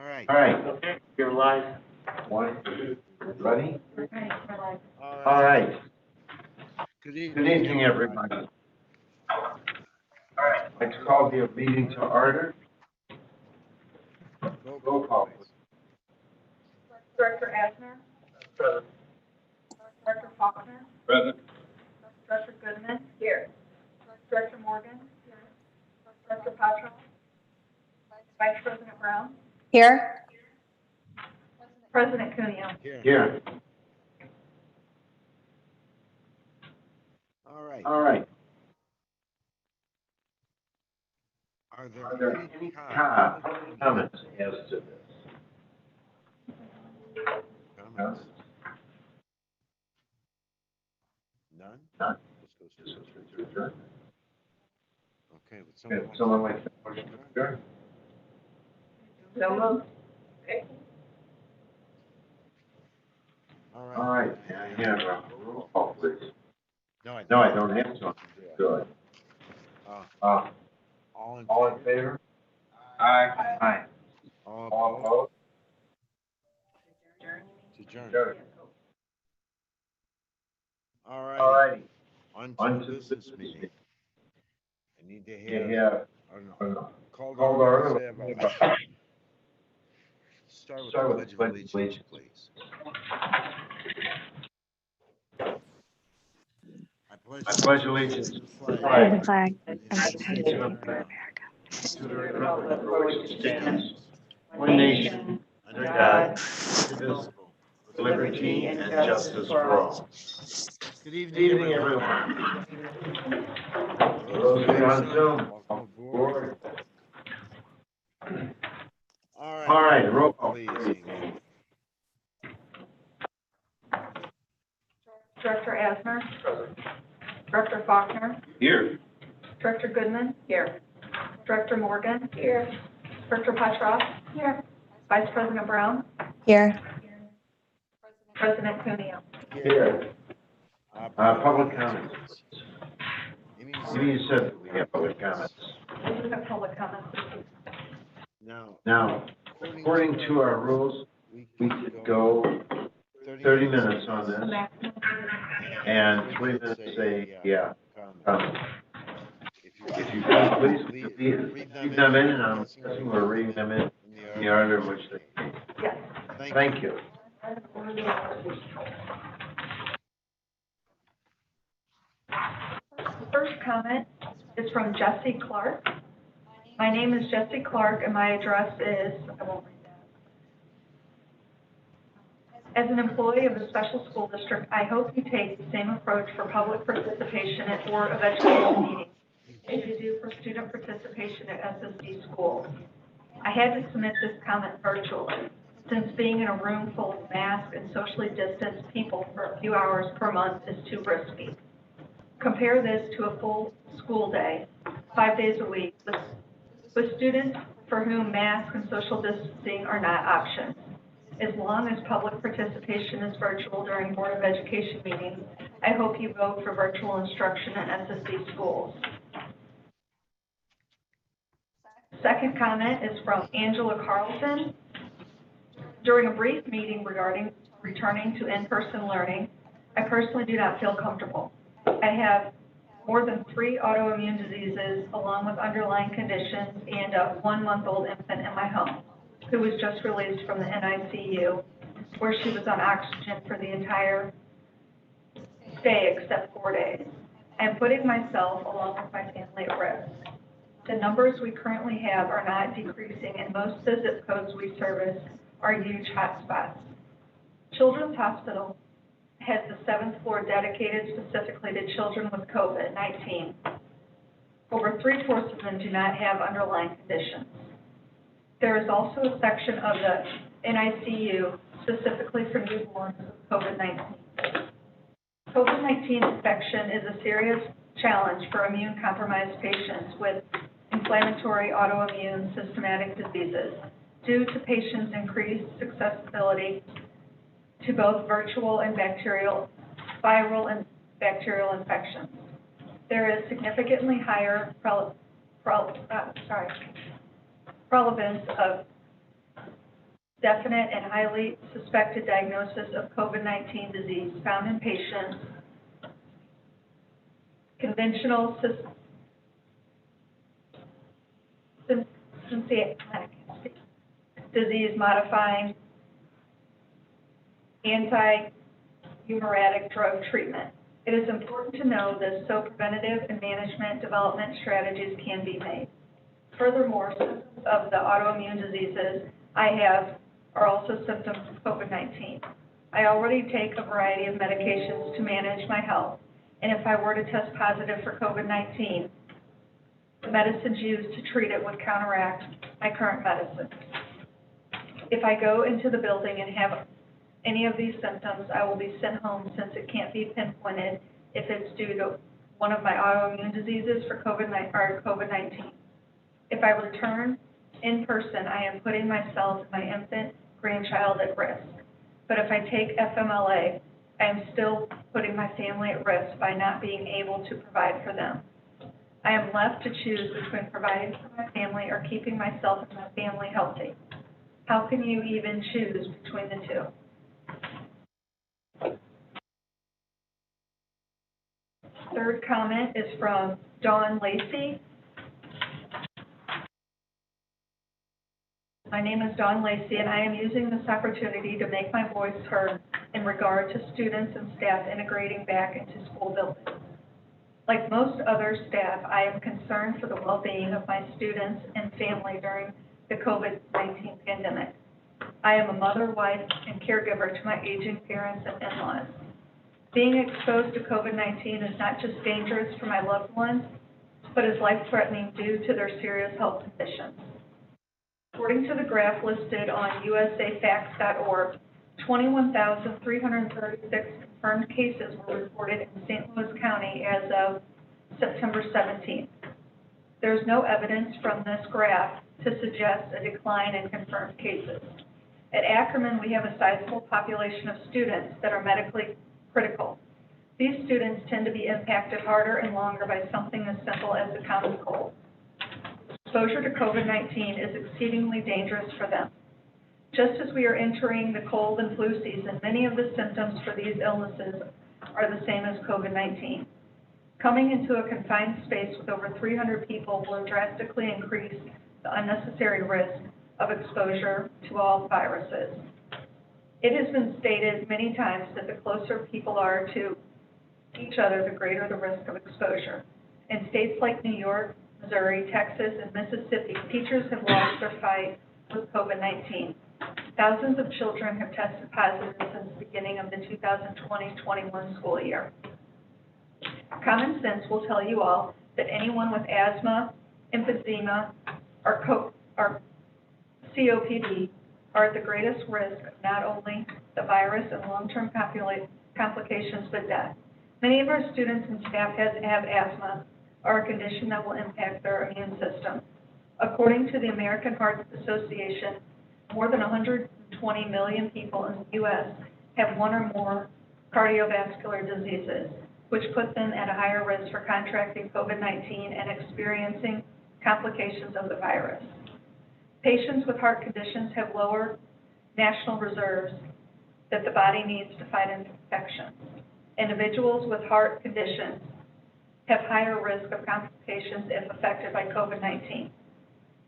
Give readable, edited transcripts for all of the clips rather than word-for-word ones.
All right, Okay, you're live. one, two, ready? Right, we're live. All right, Good good evening, everybody. All right, let's call the meeting to order. Roll call, please. Director Asner, Present. Director Faulkner, Present. Director Goodman. Here. Director Morgan. Here. Director Patrick. Vice President Brown. Here. President Cuneo. Here. All right. All right, Are are there there any any comments? comments as to this? Comments? None? None. Let's go Just straight to adjourn. Okay, would Okay, someone someone like like to motion to adjourn? So moved. Okay. All right, yeah, roll call, please. No, I No, I don't have to. Good. Uh, all in All in favor? favor? Aye. Aye. All All opposed? opposed? To adjourn. Adjourn. All All right, righty. on On to to the business meeting. I need to You have, have, or no, call to call to order, order. say about- start with the Start with pledge of pledge of allegiance, allegiance. please. I I pledge allegiance to the The flag flag of of the the United United States States of of America, America, to the republic for which it stands, One nation, under under God, God, indivisible, with liberty and justice for all. Good Good evening, evening, everyone. everyone. For Those who are on Zoom, welcome welcome aboard. aboard. All right, roll roll call, call, please, please. Amy. Director Asner. Director Faulkner. Here. Director Goodman. Here. Director Morgan. Here. Director Patrick. Here. Vice President Brown. Here. President Cuneo. Here. Public comments. Amy, You said that we have public comments. We do have public comments. Now, Now, according to our rules, we we could could go 30 minutes on The this, maximum. and 3 minutes say, yeah. comment. If If you could, could, please read them in, and I'm guessing we're reading them in the order in which they came. Yes. Thank you. The first comment is from Jesse Clark. My name is Jesse Clark, and my address is, I won't read that. As an employee of the special school district, I hope you take the same approach for public participation at Board of Education meetings as you do for student participation at SSD schools. I had to submit this comment virtually, since being in a room full of masked and socially distanced people for a few hours per month is too risky. Compare this to a full school day, 5 days a week, with students for whom masks and social distancing are not options. As long as public participation is virtual during Board of Education meetings, I hope you vote for virtual instruction in SSD schools. Second comment is from Angela Carlson. During a brief meeting regarding returning to in-person learning, I personally do not feel comfortable. I have more than 3 autoimmune diseases along with underlying conditions and a 1-month-old infant in my home who was just released from the NICU where she was on oxygen for the entire stay except 4 days. I am putting myself along with my family at risk. The numbers we currently have are not decreasing, and most of the zip codes we service are huge hotspots. Children's Hospital has the 7th floor dedicated specifically to children with COVID-19. Over 3/4 of them do not have underlying conditions. There is also a section of the NICU specifically for newborns with COVID-19. COVID-19 infection is a serious challenge for immune-compromised patients with inflammatory autoimmune systematic diseases due to patients' increased susceptibility to both viral and bacterial infections. There is significantly higher prevalence of definite and highly suspected diagnosis of COVID-19 disease found in patients, conventional symptomatic disease modifying anti-hemorrhagic drug treatment. It is important to know this so preventative and management development strategies can be made. Furthermore, symptoms of the autoimmune diseases I have are also symptoms of COVID-19. I already take a variety of medications to manage my health, and if I were to test positive for COVID-19, the medicines used to treat it would counteract my current medicine. If I go into the building and have any of these symptoms, I will be sent home since it can't be pinpointed if it's due to one of my autoimmune diseases for COVID-19. If I return in person, I am putting myself and my infant grandchild at risk. But if I take FMLA, I am still putting my family at risk by not being able to provide for them. I am left to choose between providing for my family or keeping myself and my family healthy. How can you even choose between the two? Third comment is from Dawn Lacey. My name is Dawn Lacey, and I am using this opportunity to make my voice heard in regard to students and staff integrating back into school buildings. Like most other staff, I am concerned for the well-being of my students and family during the COVID-19 pandemic. I am a mother, wife, and caregiver to my aging parents and in-laws. Being exposed to COVID-19 is not just dangerous for my loved ones, but is life-threatening due to their serious health conditions. According to the graph listed on usafacts.org, 21,336 confirmed cases were reported in St. Louis County as of September 17th. There is no evidence from this graph to suggest a decline in confirmed cases. At Ackerman, we have a sizable population of students that are medically critical. These students tend to be impacted harder and longer by something as simple as a common cold. Exposure to COVID-19 is exceedingly dangerous for them. Just as we are entering the cold and flu season, many of the symptoms for these illnesses are the same as COVID-19. Coming into a confined space with over 300 people will drastically increase the unnecessary risk of exposure to all viruses. It has been stated many times that the closer people are to each other, the greater the risk of exposure. In states like New York, Missouri, Texas, and Mississippi, teachers have lost their fight with COVID-19. Thousands of children have tested positive since the beginning of the 2020-21 school year. Common sense will tell you all that anyone with asthma, emphysema, or COPD are at the greatest risk of not only the virus and long-term complications, but death. Many of our students and staff have asthma, or a condition that will impact their immune system. According to the American Heart Association, more than 120 million people in the U.S. have one or more cardiovascular diseases, which put them at a higher risk for contracting COVID-19 and experiencing complications of the virus. Patients with heart conditions have lower national reserves that the body needs to fight infections. Individuals with heart conditions have higher risk of complications if affected by COVID-19.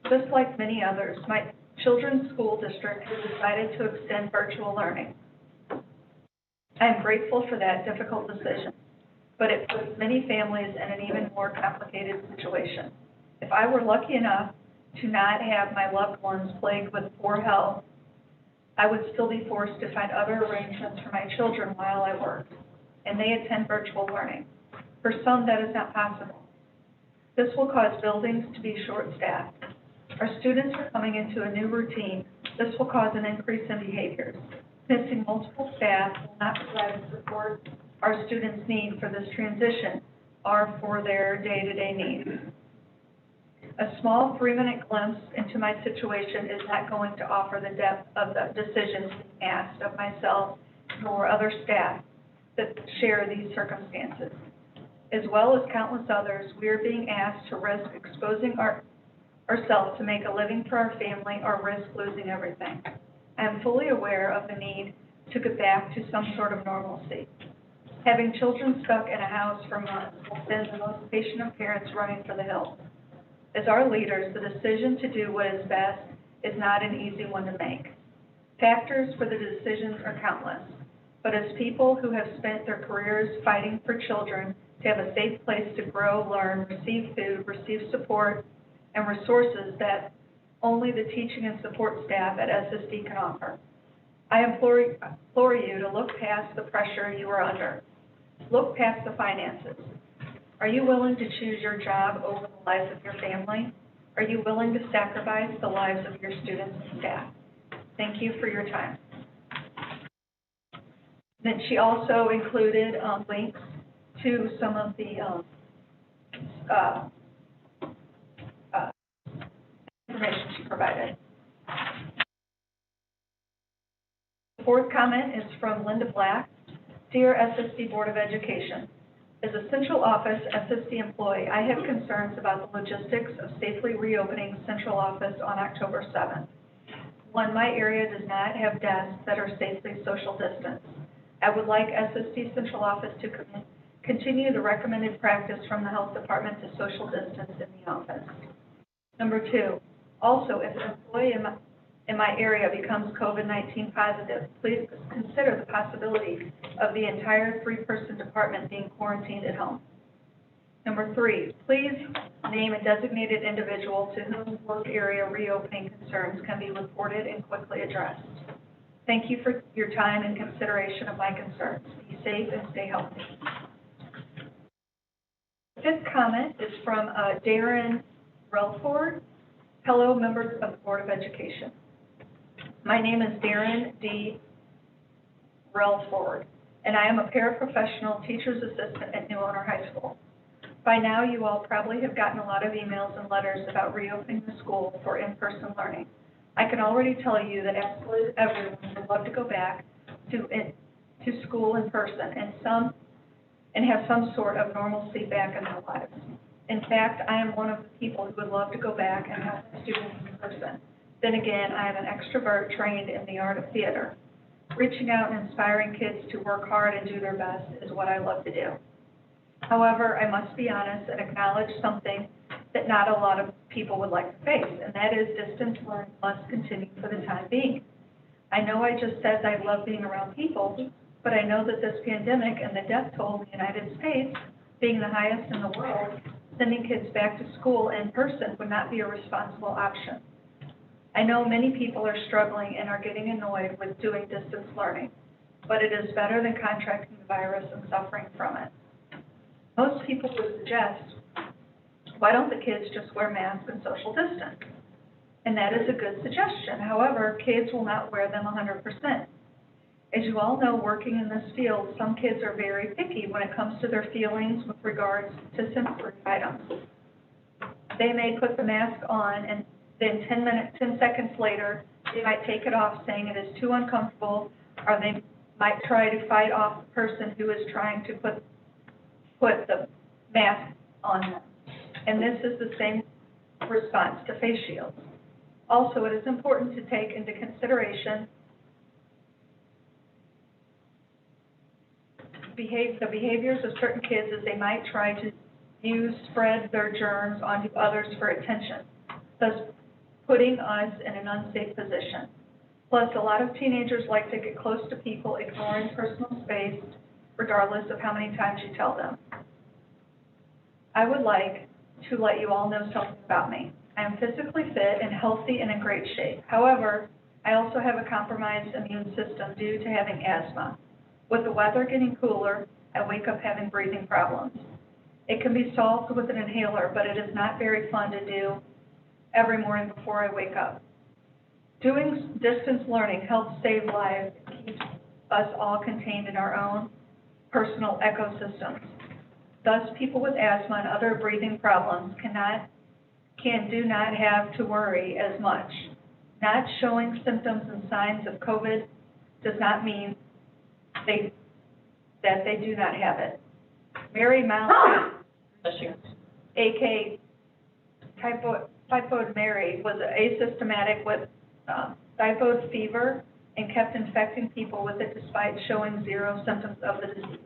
Just like many others, my children's school district has decided to extend virtual learning. I am grateful for that difficult decision, but it puts many families in an even more complicated situation. If I were lucky enough to not have my loved ones plagued with poor health, I would still be forced to find other arrangements for my children while I work, and they attend virtual learning. For some, that is not possible. This will cause buildings to be short-staffed. Our students are coming into a new routine. This will cause an increase in behaviors. Missing multiple staff will not provide the support our students need for this transition or for their day-to-day needs. A small 3-minute glimpse into my situation is not going to offer the depth of the decisions being asked of myself nor other staff that share these circumstances. As well as countless others, we are being asked to risk exposing ourselves to make a living for our family or risk losing everything. I I am fully aware of the need to get back to some sort of normalcy. Having children stuck in a house for months has been the most patient of parents running for the hills. As our leaders, the decision to do what is best is not an easy one to make. Factors for the decisions are countless, but as people who have spent their careers fighting for children to have a safe place to grow, learn, receive food, receive support, and resources that only the teaching and support staff at SSD can offer, I implore you to look past the pressure you are under. Look past the finances. Are you willing to choose your job over the lives of your family? Are you willing to sacrifice the lives of your students and staff? Thank you for your time. Then she also included links to some of the information she provided. The fourth comment is from Linda Black. Dear SSD Board of Education, as a central office SSD employee, I have concerns about the logistics of safely reopening central office on October 7th. One, my area does not have desks that are safely social distanced. I would like SSD central office to continue the recommended practice from the health department to social distance in the office. Number two, also, if an employee in my area becomes COVID-19 positive, please consider the possibility of the entire three-person department being quarantined at home. Number three, please name a designated individual to whom work area reopening concerns can be reported and quickly addressed. Thank you for your time and consideration of my concerns. Be safe and stay healthy. The fifth comment is from Darren Relford. Hello, members of the Board of Education. My name is Darren D. Relford, and I am a paraprofessional teacher's assistant at New Owner High School. By now, you all probably have gotten a lot of emails and letters about reopening the school for in-person learning. I can already tell you that absolutely everyone would love to go back to school in person and have some sort of normalcy back in their lives. In fact, I am one of the people who would love to go back and help students in person. Then again, I am an extrovert trained in the art of theater. Reaching out and inspiring kids to work hard and do their best is what I love to do. However, I must be honest and acknowledge something that not a lot of people would like to face, and that is distance learning must continue for the time being. I know I just said I love being around people, but I know that this pandemic and the death toll in the United States, being the highest in the world, sending kids back to school in person would not be a responsible option. I know many people are struggling and are getting annoyed with doing distance learning, but it is better than contracting the virus and suffering from it. Most people would suggest, why don't the kids just wear masks and social distance? And that is a good suggestion. However, kids will not wear them 100%. As you all know, working in this field, some kids are very picky when it comes to their feelings with regards to sensory items. They may put the mask on and then 10 seconds later, they might take it off saying it is too uncomfortable, or they might try to fight off the person who is trying to put the mask on them. And this is the same response to face shields. Also, it is important to take into consideration the behaviors of certain kids as they might try to spread their germs onto others for attention, thus putting us in an unsafe position. Plus, a lot of teenagers like to get close to people, ignoring personal space, regardless of how many times you tell them. I would like to let you all know something about me. I am physically fit and healthy and in great shape. However, I also have a compromised immune system due to having asthma. With the weather getting cooler, I wake up having breathing problems. It can be solved with an inhaler, but it is not very fun to do every morning before I wake up. Doing distance learning helps save lives and keeps us all contained in our own personal ecosystems. Thus, people with asthma and other breathing problems do not have to worry as much. Not showing symptoms and signs of COVID does not mean that they do not have it. Mary Mount, aka Typhoid Mary, was asymptomatic with typhoid fever and kept infecting people with it despite showing zero symptoms of the disease.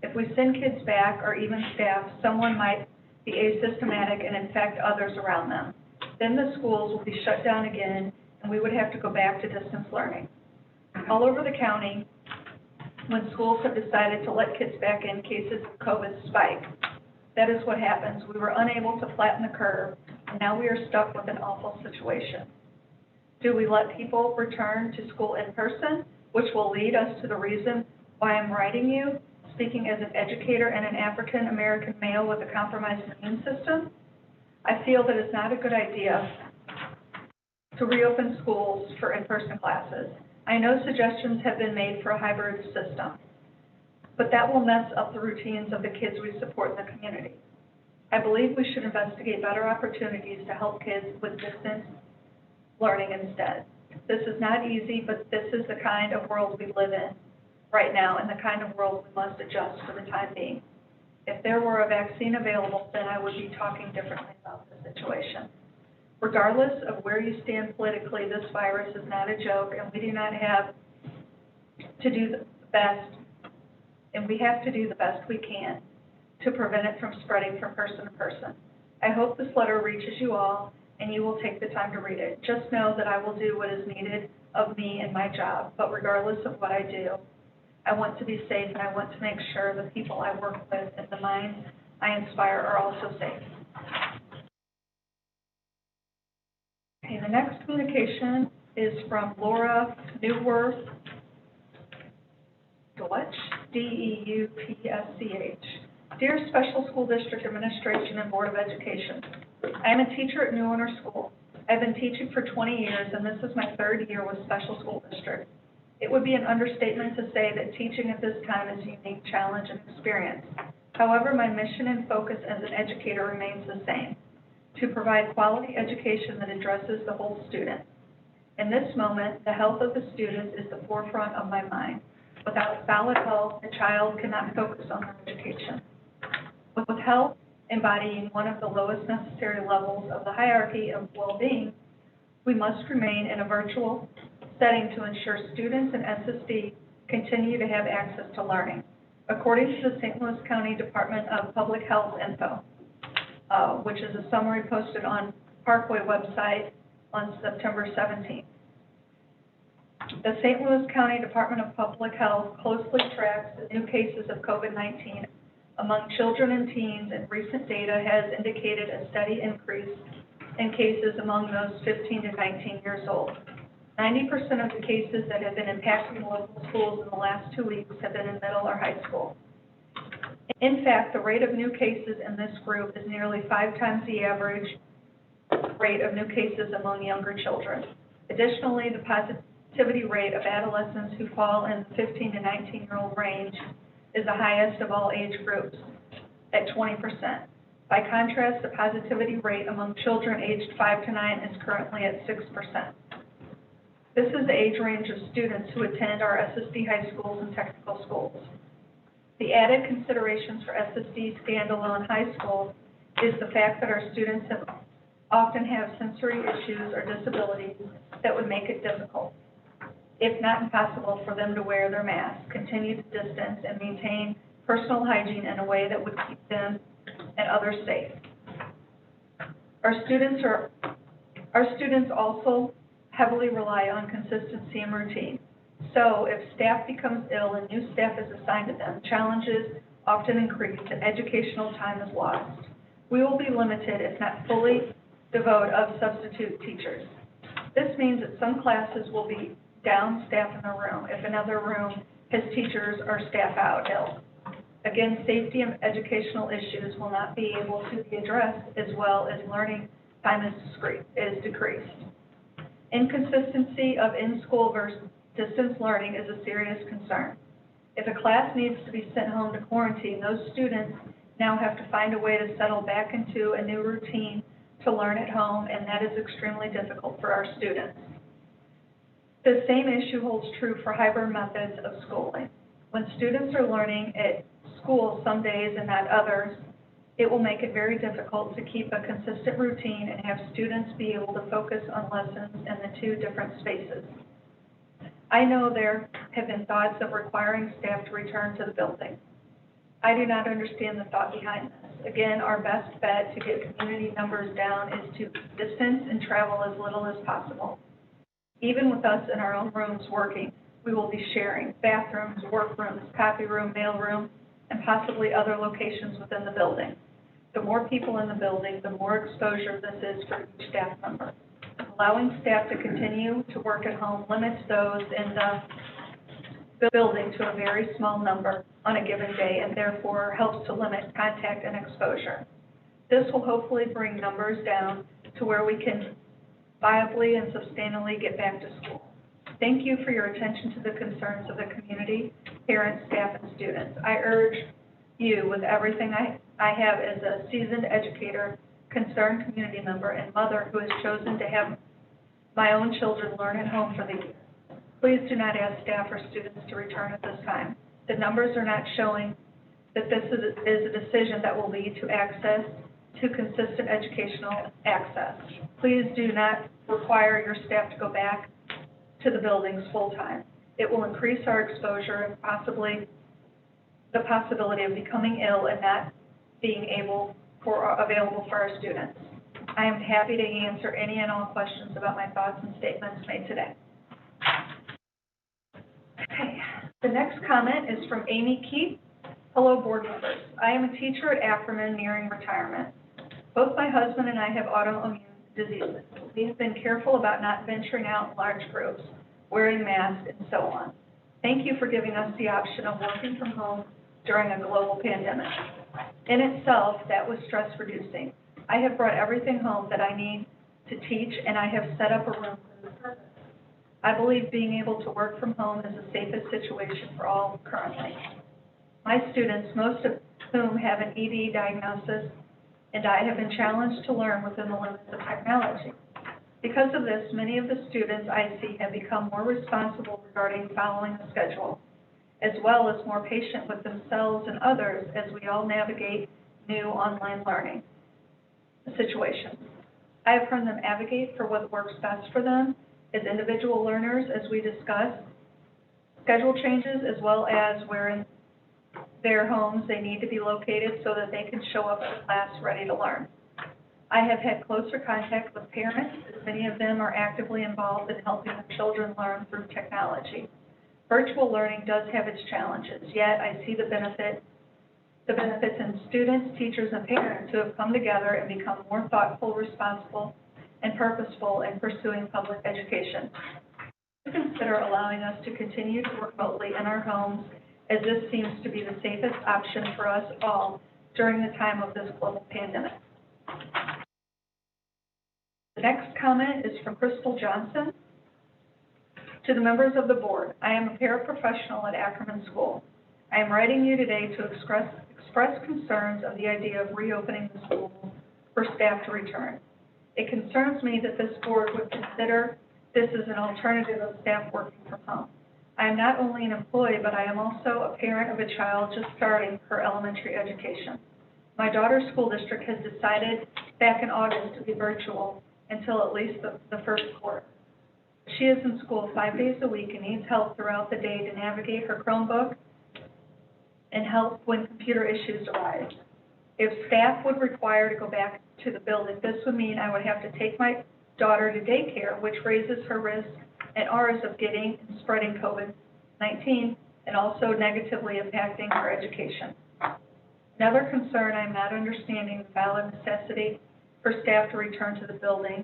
If we send kids back, or even staff, someone might be asymptomatic and infect others around them. Then the schools will be shut down again, and we would have to go back to distance learning. All over the county, when schools have decided to let kids back in, cases of COVID spike. That is what happens. We were unable to flatten the curve, and now we are stuck with an awful situation. Do we let people return to school in person, which will lead us to the reason why I'm writing you, speaking as an educator and an African American male with a compromised immune system? I feel that it's not a good idea to reopen schools for in-person classes. I know suggestions have been made for a hybrid system, but that will mess up the routines of the kids we support in the community. I believe we should investigate better opportunities to help kids with distance learning instead. This is not easy, but this is the kind of world we live in right now and the kind of world we must adjust for the time being. If there were a vaccine available, then I would be talking differently about the situation. Regardless of where you stand politically, this virus is not a joke, and we do not have to do the best, and we have to do the best we can to prevent it from spreading from person to person. I hope this letter reaches you all, and you will take the time to read it. Just know that I will do what is needed of me and my job, but regardless of what I do, I want to be safe, and I want to make sure the people I work with and the minds I inspire are also safe. Okay, the next communication is from Laura Newworth Deutsch, D-E-U-P-S-C-H. Dear Special School District Administration and Board of Education, I am a teacher at New Owner School. I've been teaching for 20 years, and this is my third year with Special School District. It would be an understatement to say that teaching at this time is a unique challenge and experience. However, my mission and focus as an educator remains the same: to provide quality education that addresses the whole student. In this moment, the health of the student is the forefront of my mind. Without solid health, a child cannot focus on their education. With health embodying one of the lowest necessary levels of the hierarchy of well-being, we must remain in a virtual setting to ensure students and SSD continue to have access to learning. According to the St. Louis County Department of Public Health info, which is a summary posted on Parkway website on September 17th. The St. Louis County Department of Public Health closely tracks the new cases of COVID-19 among children and teens, and recent data has indicated a steady increase in cases among those 15 to 19 years old. 90% of the cases that have been impacting local schools in the last 2 weeks have been in middle or high school. In fact, the rate of new cases in this group is nearly 5 times the average rate of new cases among younger children. Additionally, the positivity rate of adolescents who fall in the 15 to 19-year-old range is the highest of all age groups at 20%. By contrast, the positivity rate among children aged 5 to 9 is currently at 6%. This is the age range of students who attend our SSD high schools and technical schools. The added considerations for SSD standalone high school is the fact that our students often have sensory issues or disabilities that would make it difficult, if not impossible, for them to wear their mask, continue to distance, and maintain personal hygiene in a way that would keep them and others safe. Our students also heavily rely on consistency and routine. So if staff becomes ill and new staff is assigned to them, challenges often increase and educational time is lost. We will be limited, if not fully devoid of substitute teachers. This means that some classes will be down staff in the room if another room has teachers or staff out ill. Again, safety and educational issues will not be able to be addressed, as well as learning time is decreased. Inconsistency of in-school versus distance learning is a serious concern. If a class needs to be sent home to quarantine, those students now have to find a way to settle back into a new routine to learn at home, and that is extremely difficult for our students. The same issue holds true for hybrid methods of schooling. When students are learning at school some days and not others, it will make it very difficult to keep a consistent routine and have students be able to focus on lessons in the two different spaces. I know there have been thoughts of requiring staff to return to the building. I do not understand the thought behind this. Again, our best bet to get community numbers down is to distance and travel as little as possible. Even with us in our own rooms working, we will be sharing bathrooms, workrooms, copy room, mail room, and possibly other locations within the building. The more people in the building, the more exposure this is for each staff member. Allowing staff to continue to work at home limits those in the building to a very small number on a given day, and therefore helps to limit contact and exposure. This will hopefully bring numbers down to where we can viably and sustainably get back to school. Thank you for your attention to the concerns of the community, parents, staff, and students. I urge you, with everything I have as a seasoned educator, concerned community member, and mother who has chosen to have my own children learn at home for the year. Please do not ask staff or students to return at this time. The numbers are not showing that this is a decision that will lead to access to consistent educational access. Please do not require your staff to go back to the buildings full-time. It will increase our exposure and possibly the possibility of becoming ill and not being available for our students. I am happy to answer any and all questions about my thoughts and statements made today. Okay, the next comment is from Amy Keith. Hello, board members. I am a teacher at Ackerman nearing retirement. Both my husband and I have autoimmune diseases. We have been careful about not venturing out in large groups, wearing masks, and so on. Thank you for giving us the option of working from home during a global pandemic. In itself, that was stress-reducing. I have brought everything home that I need to teach, and I have set up a room for this purpose. I believe being able to work from home is the safest situation for all currently. My students, most of whom have an ED diagnosis, and I have been challenged to learn within the limits of technology. Because of this, many of the students I see have become more responsible regarding following the schedule, as well as more patient with themselves and others as we all navigate new online learning situations. I have heard them advocate for what works best for them as individual learners as we discuss schedule changes, as well as where in their homes they need to be located so that they can show up at class ready to learn. I have had closer contact with parents, as many of them are actively involved in helping their children learn through technology. Virtual learning does have its challenges, yet I see the benefits in students, teachers, and parents who have come together and become more thoughtful, responsible, and purposeful in pursuing public education. Consider allowing us to continue to work remotely in our homes, as this seems to be the safest option for us all during the time of this global pandemic. The next comment is from Crystal Johnson. To the members of the board, I am a paraprofessional at Ackerman School. I am writing you today to express concerns of the idea of reopening the school for staff to return. It concerns me that this board would consider this as an alternative of staff working from home. I am not only an employee, but I am also a parent of a child just starting her elementary education. My daughter's school district has decided back in August to be virtual until at least the first quarter. She is in school 5 days a week and needs help throughout the day to navigate her Chromebook and help when computer issues arise. If staff would require to go back to the building, this would mean I would have to take my daughter to daycare, which raises her risk and ours of getting and spreading COVID-19 and also negatively impacting her education. Another concern, I'm not understanding the valid necessity for staff to return to the building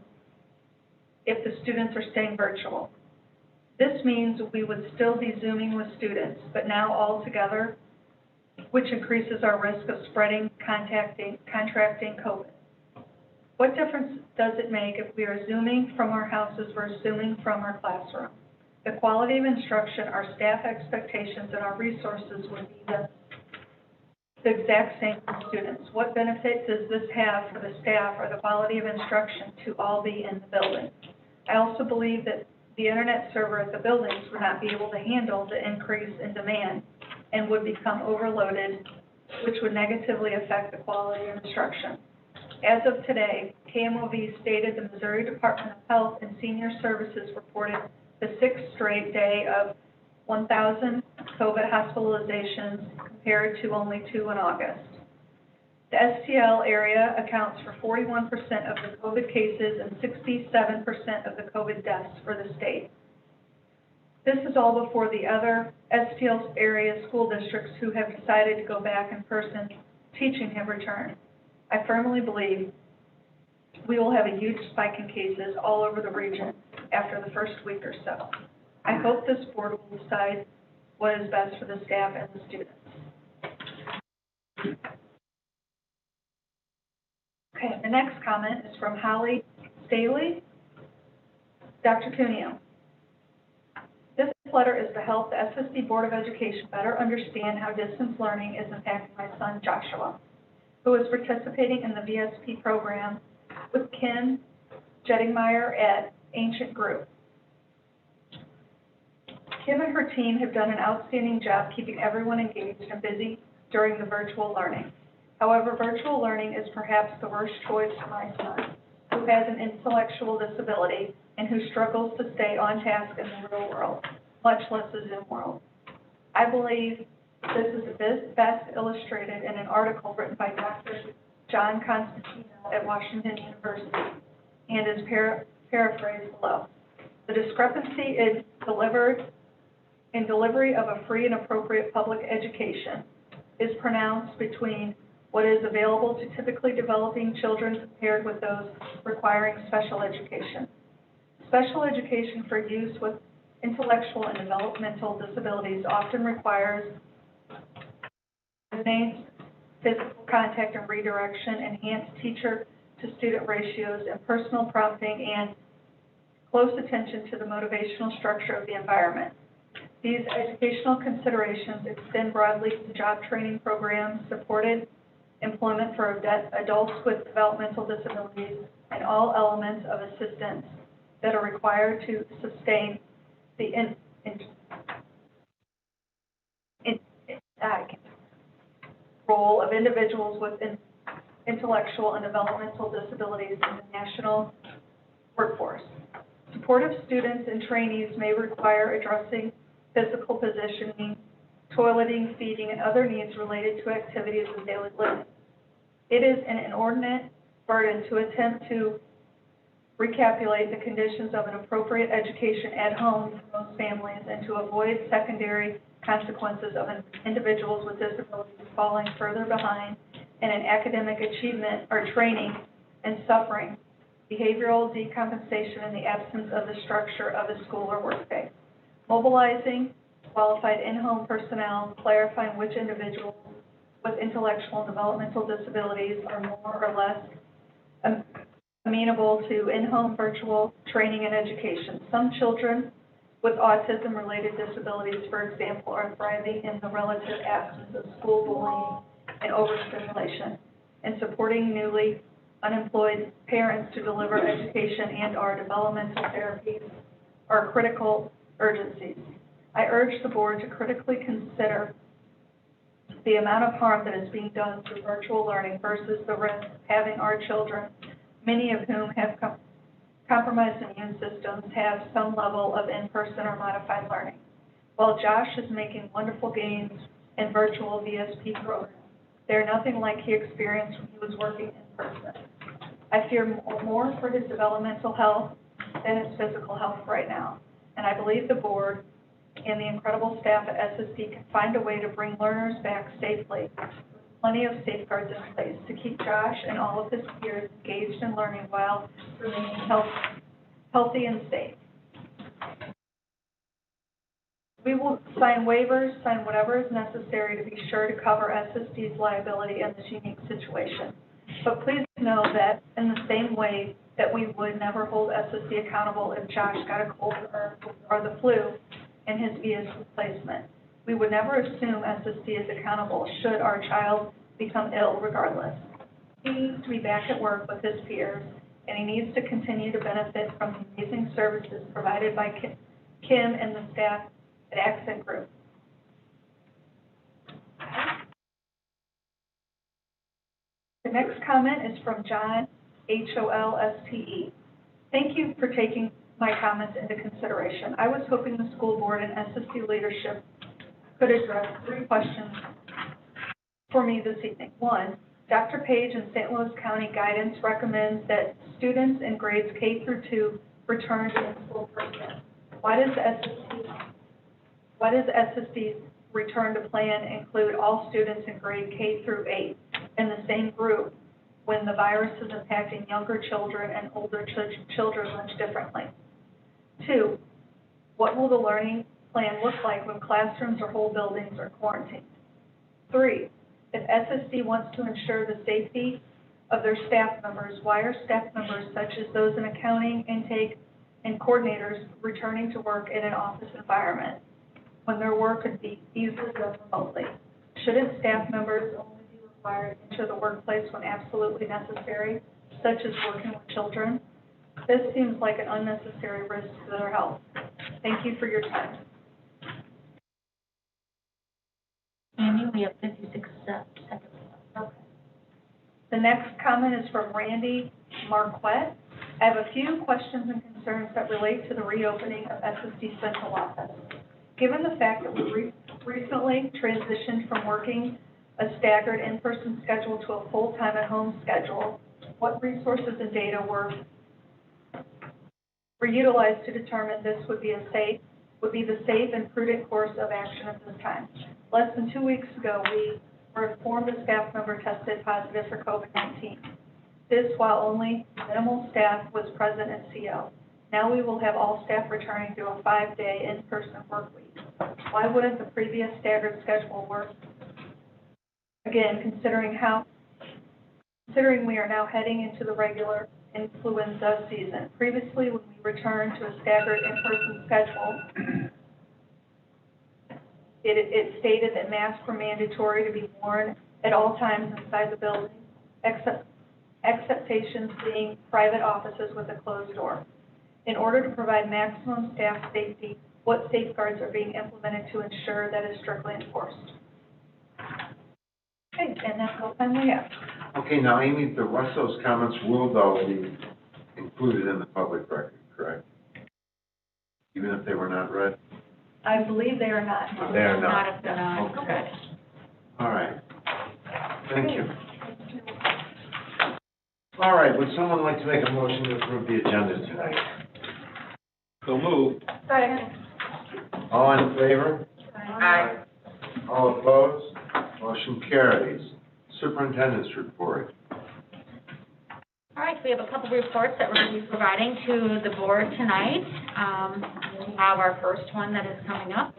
if the students are staying virtual. This means we would still be Zooming with students, but now all together, which increases our risk of spreading, contracting COVID. What difference does it make if we are Zooming from our houses versus Zooming from our classroom? The quality of instruction, our staff expectations, and our resources would be the exact same for students. What benefit does this have for the staff or the quality of instruction to all be in the building? I also believe that the internet server at the buildings would not be able to handle the increase in demand and would become overloaded, which would negatively affect the quality of instruction. As of today, KMOV stated the Missouri Department of Health and Senior Services reported the sixth straight day of 1,000 COVID hospitalizations compared to only 2 in August. The STL area accounts for 41% of the COVID cases and 67% of the COVID deaths for the state. This is all before the other STL area school districts who have decided to go back in person teaching have returned. I firmly believe we will have a huge spike in cases all over the region after the first week or so. I hope this board will decide what is best for the staff and the students. Okay, the next comment is from Holly Staley. Dr. Cuneo, this letter is to help the SSD Board of Education better understand how distance learning is impacting my son Joshua, who is participating in the VSP program with Kim Jettingmeyer at Ancient Group. Kim and her team have done an outstanding job keeping everyone engaged and busy during the virtual learning. However, virtual learning is perhaps the worst choice for my son, who has an intellectual disability and who struggles to stay on task in the real world, much less the Zoom world. I believe this is best illustrated in an article written by Dr. John Constantino at Washington University and is paraphrased below. The discrepancy in delivery of a free and appropriate public education is pronounced between what is available to typically developing children compared with those requiring special education. Special education for youth with intellectual and developmental disabilities often requires sustained physical contact and redirection, enhanced teacher-to-student ratios, and personal prompting, and close attention to the motivational structure of the environment. These educational considerations extend broadly to job training programs, supported employment for adults with developmental disabilities, and all elements of assistance that are required to sustain the role of individuals with intellectual and developmental disabilities in the national workforce. Supportive students and trainees may require addressing physical positioning, toileting, feeding, and other needs related to activities of daily living. It is an inordinate burden to attempt to recapitulate the conditions of an appropriate education at home for most families and to avoid secondary consequences of individuals with disabilities falling further behind in an academic achievement or training and suffering behavioral decompensation in the absence of the structure of a school or workday. Mobilizing qualified in-home personnel, clarifying which individuals with intellectual and developmental disabilities are more or less amenable to in-home virtual training and education. Some children with autism-related disabilities, for example, are thriving in the relative absence of school bullying and overstimulation, and supporting newly unemployed parents to deliver education and/or developmental therapies are critical urgencies. I urge the board to critically consider the amount of harm that is being done through virtual learning versus the risk of having our children, many of whom have compromised immune systems, have some level of in-person or modified learning. While Josh is making wonderful gains in virtual VSP programs, they are nothing like he experienced when he was working in person. I fear more for his developmental health than his physical health right now, and I believe the board and the incredible staff at SSD can find a way to bring learners back safely, with plenty of safeguards in place to keep Josh and all of his peers engaged in learning while remaining healthy and safe. We will sign waivers, sign whatever is necessary to be sure to cover SSD's liability in this unique situation. But please know that in the same way that we would never hold SSD accountable if Josh got a cold or the flu in his VS replacement, we would never assume SSD is accountable should our child become ill regardless. He needs to be back at work with his peers, and he needs to continue to benefit from the amazing services provided by Kim and the staff at Accent Group. The next comment is from John, HOLSTE. Thank you for taking my comments into consideration. I was hoping the school board and SSD leadership could address 3 questions for me this evening. 1, Dr. Page in St. Louis County guidance recommends that students in grades K through 2 return to in-school person. Why does SSD's return to plan include all students in grade K through 8 in the same group when the virus is impacting younger children and older children much differently? 2, what will the learning plan look like when classrooms or whole buildings are quarantined? 3, if SSD wants to ensure the safety of their staff members, why are staff members such as those in accounting, intake, and coordinators returning to work in an office environment when their work could be easily done remotely? Shouldn't staff members only be required to enter the workplace when absolutely necessary, such as working with children? This seems like an unnecessary risk to their health. Thank you for your time. Amy, we have 56 seconds. Okay. The next comment is from Randy Marquette. I have a few questions and concerns that relate to the reopening of SSD Central Office. Given the fact that we recently transitioned from working a staggered in-person schedule to a full-time at-home schedule, what resources and data were utilized to determine this would be the safe and prudent course of action at this time? Less than 2 weeks ago, we were informed a staff member tested positive for COVID-19. This while only minimal staff was present at CO. Now we will have all staff returning to a 5-day in-person work week. Why wouldn't the previous staggered schedule work? Again, considering we are now heading into the regular influenza season. Previously, when we returned to a staggered in-person schedule, it stated that masks were mandatory to be worn at all times inside the building, exceptions being private offices with a closed door. In order to provide maximum staff safety, what safeguards are being implemented to ensure that is strictly enforced? Okay, and that's all time we have. Okay, now Amy, the rest of those comments will though be included in the public record, correct? Even if they were not read? I believe they are not. They are not. Not if they're not. Okay. All right. Thank you. All right, would someone like to make a motion to approve the agenda tonight? So moved. Second. All in favor? Aye. All opposed? Motion carries. Superintendent's report. All right, we have a couple of reports that we're going to be providing to the board tonight. We have our first one that is coming up.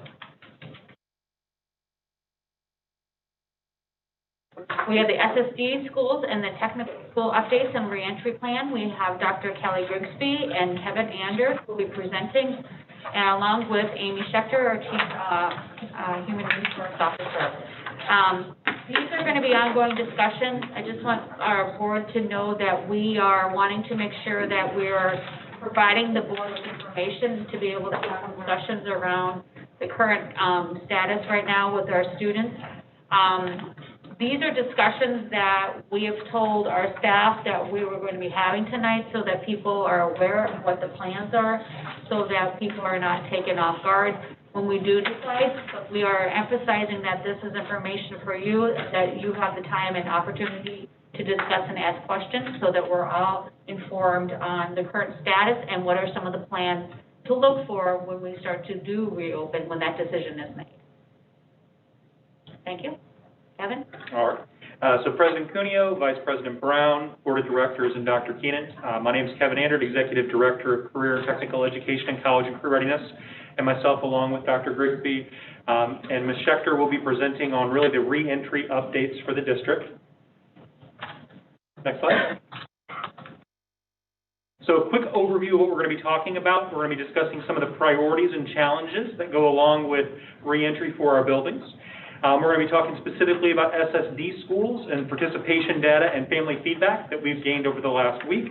We have the SSD schools and the technical school updates and reentry plan. We have Dr. Kelly Grigsby and Kevin Anders who will be presenting, and along with Amy Schechter, our Chief Human Resource Officer. These are going to be ongoing discussions. I just want our board to know that we are wanting to make sure that we are providing the board with information to be able to have discussions around the current status right now with our students. These are discussions that we have told our staff that we were going to be having tonight so that people are aware of what the plans are, so that people are not taken off guard when we do decide. But we are emphasizing that this is information for you, that you have the time and opportunity to discuss and ask questions so that we're all informed on the current status and what are some of the plans to look for when we start to do reopen, when that decision is made. Thank you. Kevin? All right. So President Cuneo, Vice President Brown, Board of Directors, and Dr. Keenan. My name is Kevin Andrew, Executive Director of Career and Technical Education and College and Career Readiness, and myself along with Dr. Grigsby and Ms. Schechter will be presenting on really the reentry updates for the district. Next slide. So a quick overview of what we're going to be talking about. We're going to be discussing some of the priorities and challenges that go along with reentry for our buildings. We're going to be talking specifically about SSD schools and participation data and family feedback that we've gained over the last week,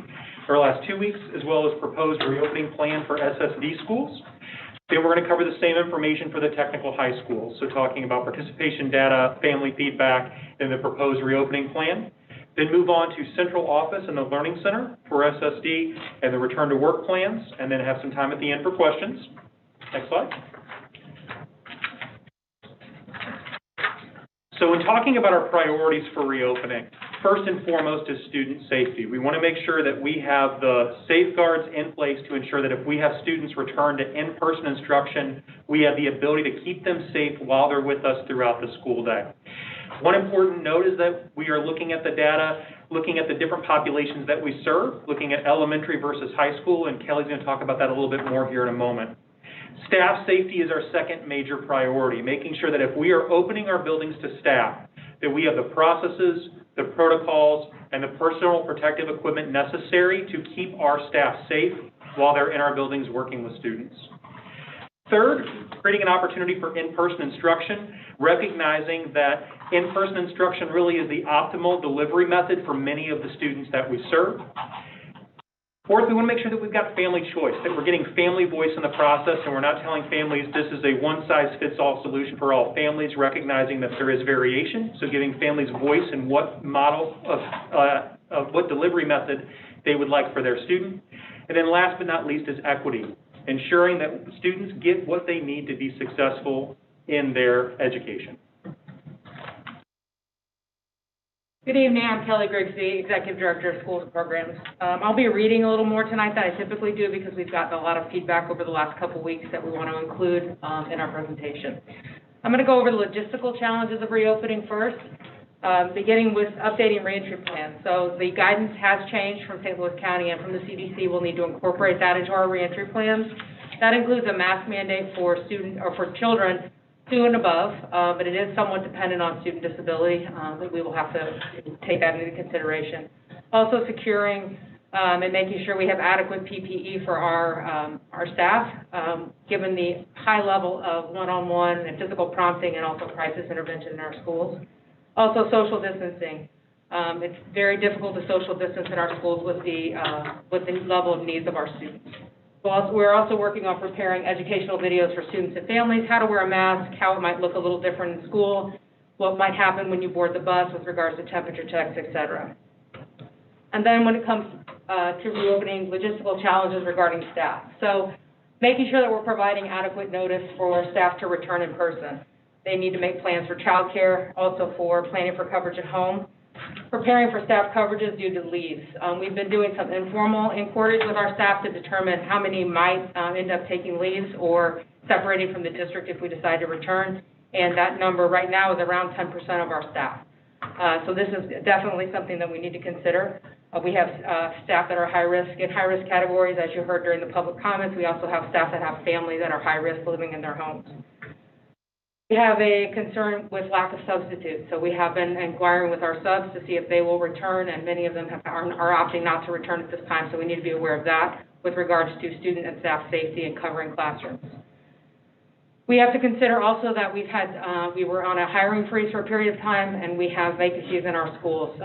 or last 2 weeks, as well as proposed reopening plan for SSD schools. Then we're going to cover the same information for the technical high schools, so talking about participation data, family feedback, and the proposed reopening plan. Then move on to central office and the learning center for SSD and the return to work plans, and then have some time at the end for questions. Next slide. So in talking about our priorities for reopening, first and foremost is student safety. We want to make sure that we have the safeguards in place to ensure that if we have students return to in-person instruction, we have the ability to keep them safe while they're with us throughout the school day. One important note is that we are looking at the data, looking at the different populations that we serve, looking at elementary versus high school, and Kelly's going to talk about that a little bit more here in a moment. Staff safety is our second major priority, making sure that if we are opening our buildings to staff, that we have the processes, the protocols, and the personal protective equipment necessary to keep our staff safe while they're in our buildings working with students. Third, creating an opportunity for in-person instruction, recognizing that in-person instruction really is the optimal delivery method for many of the students that we serve. Fourth, we want to make sure that we've got family choice, that we're getting family voice in the process, and we're not telling families this is a one-size-fits-all solution for all families, recognizing that there is variation, so giving families voice in what model of what delivery method they would like for their student. And then last but not least is equity, ensuring that students get what they need to be successful in their education. Good evening, I'm Kelly Grigsby, Executive Director of Schools and Programs. I'll be reading a little more tonight than I typically do because we've gotten a lot of feedback over the last couple of weeks that we want to include in our presentation. I'm going to go over the logistical challenges of reopening first, beginning with updating reentry plans. So the guidance has changed from St. Louis County and from the CDC. We'll need to incorporate that into our reentry plans. That includes a mask mandate for students or for children 2 and above, but it is somewhat dependent on student disability, but we will have to take that into consideration. Also securing and making sure we have adequate PPE for our staff, given the high level of one-on-one and physical prompting and also crisis intervention in our schools. Also social distancing. It's very difficult to social distance in our schools with the level of needs of our students. We're also working on preparing educational videos for students and families, how to wear a mask, how it might look a little different in school, what might happen when you board the bus with regards to temperature checks, et cetera. And then when it comes to reopening, logistical challenges regarding staff. So making sure that we're providing adequate notice for staff to return in person. They need to make plans for childcare, also for planning for coverage at home. Preparing for staff coverages due to leaves. We've been doing some informal inquiries with our staff to determine how many might end up taking leaves or separating from the district if we decide to return, and that number right now is around 10% of our staff. So this is definitely something that we need to consider. We have staff that are high risk in high risk categories, as you heard during the public comments. We also have staff that have family that are high risk living in their homes. We have a concern with lack of substitutes, so we have been inquiring with our subs to see if they will return, and many of them are opting not to return at this time, so we need to be aware of that with regards to student and staff safety and covering classrooms. We have to consider also that we were on a hiring freeze for a period of time, and we have vacancies in our schools.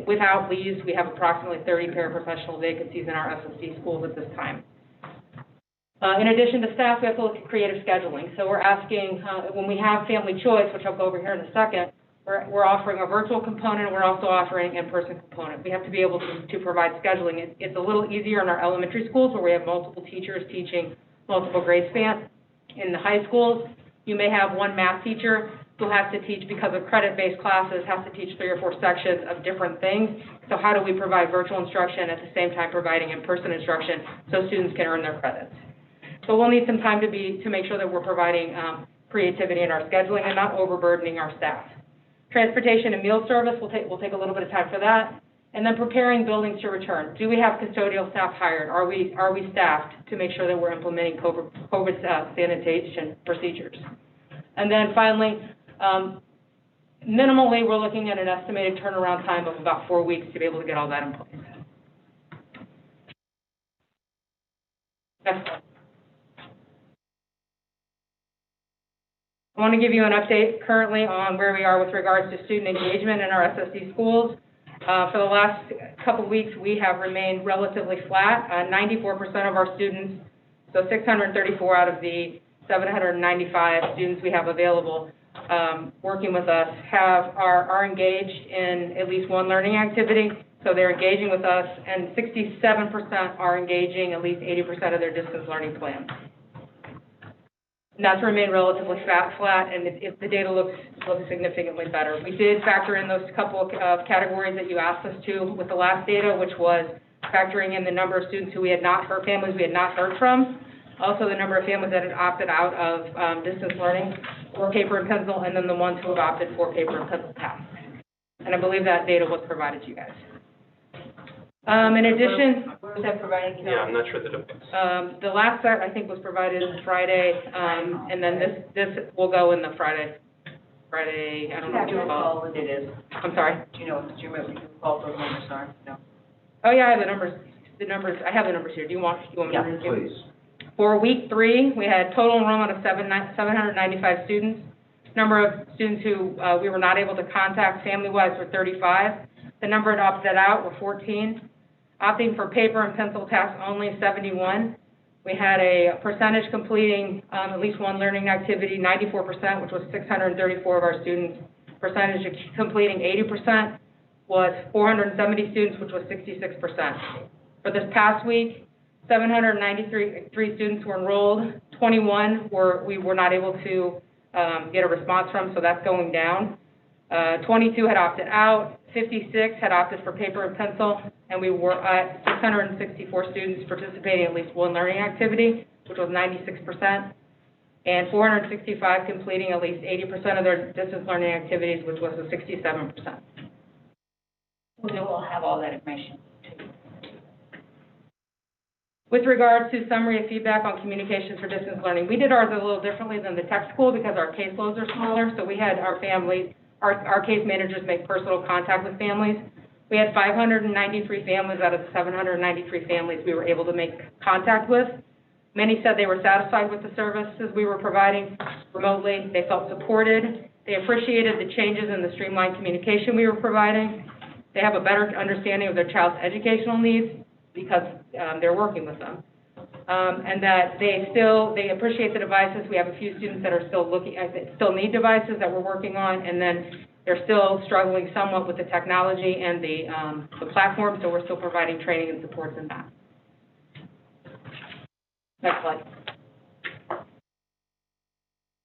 Without leaves, we have approximately 30 paraprofessional vacancies in our SSD schools at this time. In addition to staff, we have to look at creative scheduling. So we're asking, when we have family choice, which I'll go over here in a second, we're offering a virtual component, and we're also offering an in-person component. We have to be able to provide scheduling. It's a little easier in our elementary schools where we have multiple teachers teaching multiple grade spans. In the high schools, you may have one math teacher who has to teach, because of credit-based classes, has to teach 3 or 4 sections of different things. So how do we provide virtual instruction at the same time providing in-person instruction so students can earn their credits? So we'll need some time to make sure that we're providing creativity in our scheduling and not overburdening our staff. Transportation and meal service, we'll take a little bit of time for that. And then preparing buildings to return. Do we have custodial staff hired? Are we staffed to make sure that we're implementing COVID sanitation procedures? And then finally, minimally, we're looking at an estimated turnaround time of about 4 weeks to be able to get all that in place. Next slide. I want to give you an update currently on where we are with regards to student engagement in our SSD schools. For the last couple of weeks, we have remained relatively flat. 94% of our students, so 634 out of the 795 students we have available, working with us are engaged in at least one learning activity. So they're engaging with us, and 67% are engaging at least 80% of their distance learning plan. And that's remained relatively flat, and the data looks significantly better. We did factor in those couple of categories that you asked us to with the last data, which was factoring in the number of students who families we had not heard from, also the number of families that had opted out of distance learning or paper and pencil, and then the ones who have opted for paper and pencil tasks. And I believe that data was provided to you guys. In addition, Where was that provided? Yeah, I'm not sure that it was. the last set, I think, was provided Friday, and then this will go in the Friday, I don't know what you call it. What it is. I'm sorry? Do you know what you recall those numbers are? No. Oh, yeah, I have the numbers, I have the numbers here. Do you want me to Yeah, read you? Please. For week 3, we had total enrollment of 795 students. Number of students who we were not able to contact family-wise were 35. The number that opted out were 14. Opting for paper and pencil tasks only, 71. We had a percentage completing at least one learning activity, 94%, which was 634 of our students. Percentage completing 80% was 470 students, which was 66%. For this past week, 793 students were enrolled. 21 we were not able to get a response from, so that's going down. 22 had opted out. 56 had opted for paper and pencil, and we were at 664 students participating in at least one learning activity, which was 96%, and 465 completing at least 80% of their distance learning activities, which was a 67%. We'll have all that information. With regards to summary of feedback on communications for distance learning, we did ours a little differently than the tech school because our caseloads are smaller, so we had our case managers make personal contact with families. We had 593 families out of the 793 families we were able to make contact with. Many said they were satisfied with the services we were providing remotely. They felt supported. They appreciated the changes in the streamlined communication we were providing. They have a better understanding of their child's educational needs because they're working with them. And that they appreciate the devices. We have a few students that are still need devices that we're working on, and then they're still struggling somewhat with the technology and the platform, so we're still providing training and supports in that. Next slide.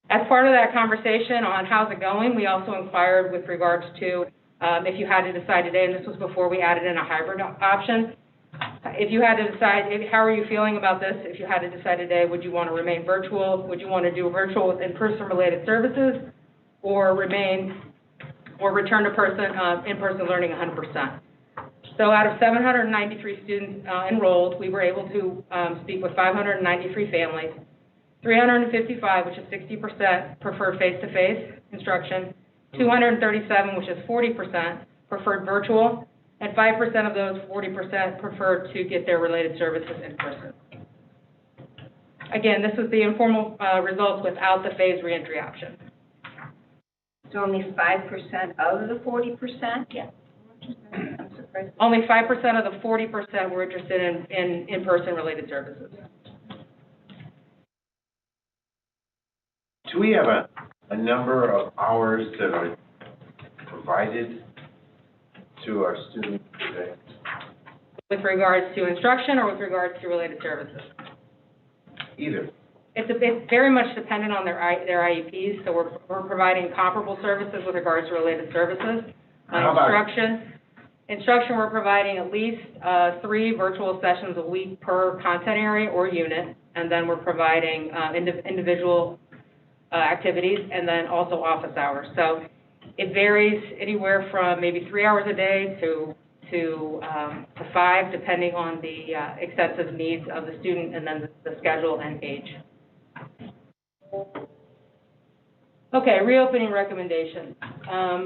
As part of that conversation on how's it going, we also inquired with regards to if you had to decide today, and this was before we added in a hybrid option. If you had to decide, how are you feeling about this? If you had to decide today, would you want to remain virtual? Would you want to do virtual with in-person related services, or return to in-person learning 100%? So out of 793 students enrolled, we were able to speak with 593 families. 355, which is 60%, preferred face-to-face instruction. 237, which is 40%, preferred virtual. And 5% of those 40% preferred to get their related services in person. Again, this was the informal results without the phased reentry option. So only 5% of the 40%? Yeah. I'm surprised. Only 5% of the 40% were interested in in-person related services. Do we have a number of hours that are provided to our students today? With regards to instruction or with regards to related services? Either. It's very much dependent on their IEPs, so we're providing comparable services with regards to related services. How about- Instruction, we're providing at least 3 virtual sessions a week per content area or unit, and then we're providing individual activities, and then also office hours. So it varies anywhere from maybe 3 hours a day to 5, depending on the extensive needs of the student and then the schedule and age. Okay, reopening recommendations.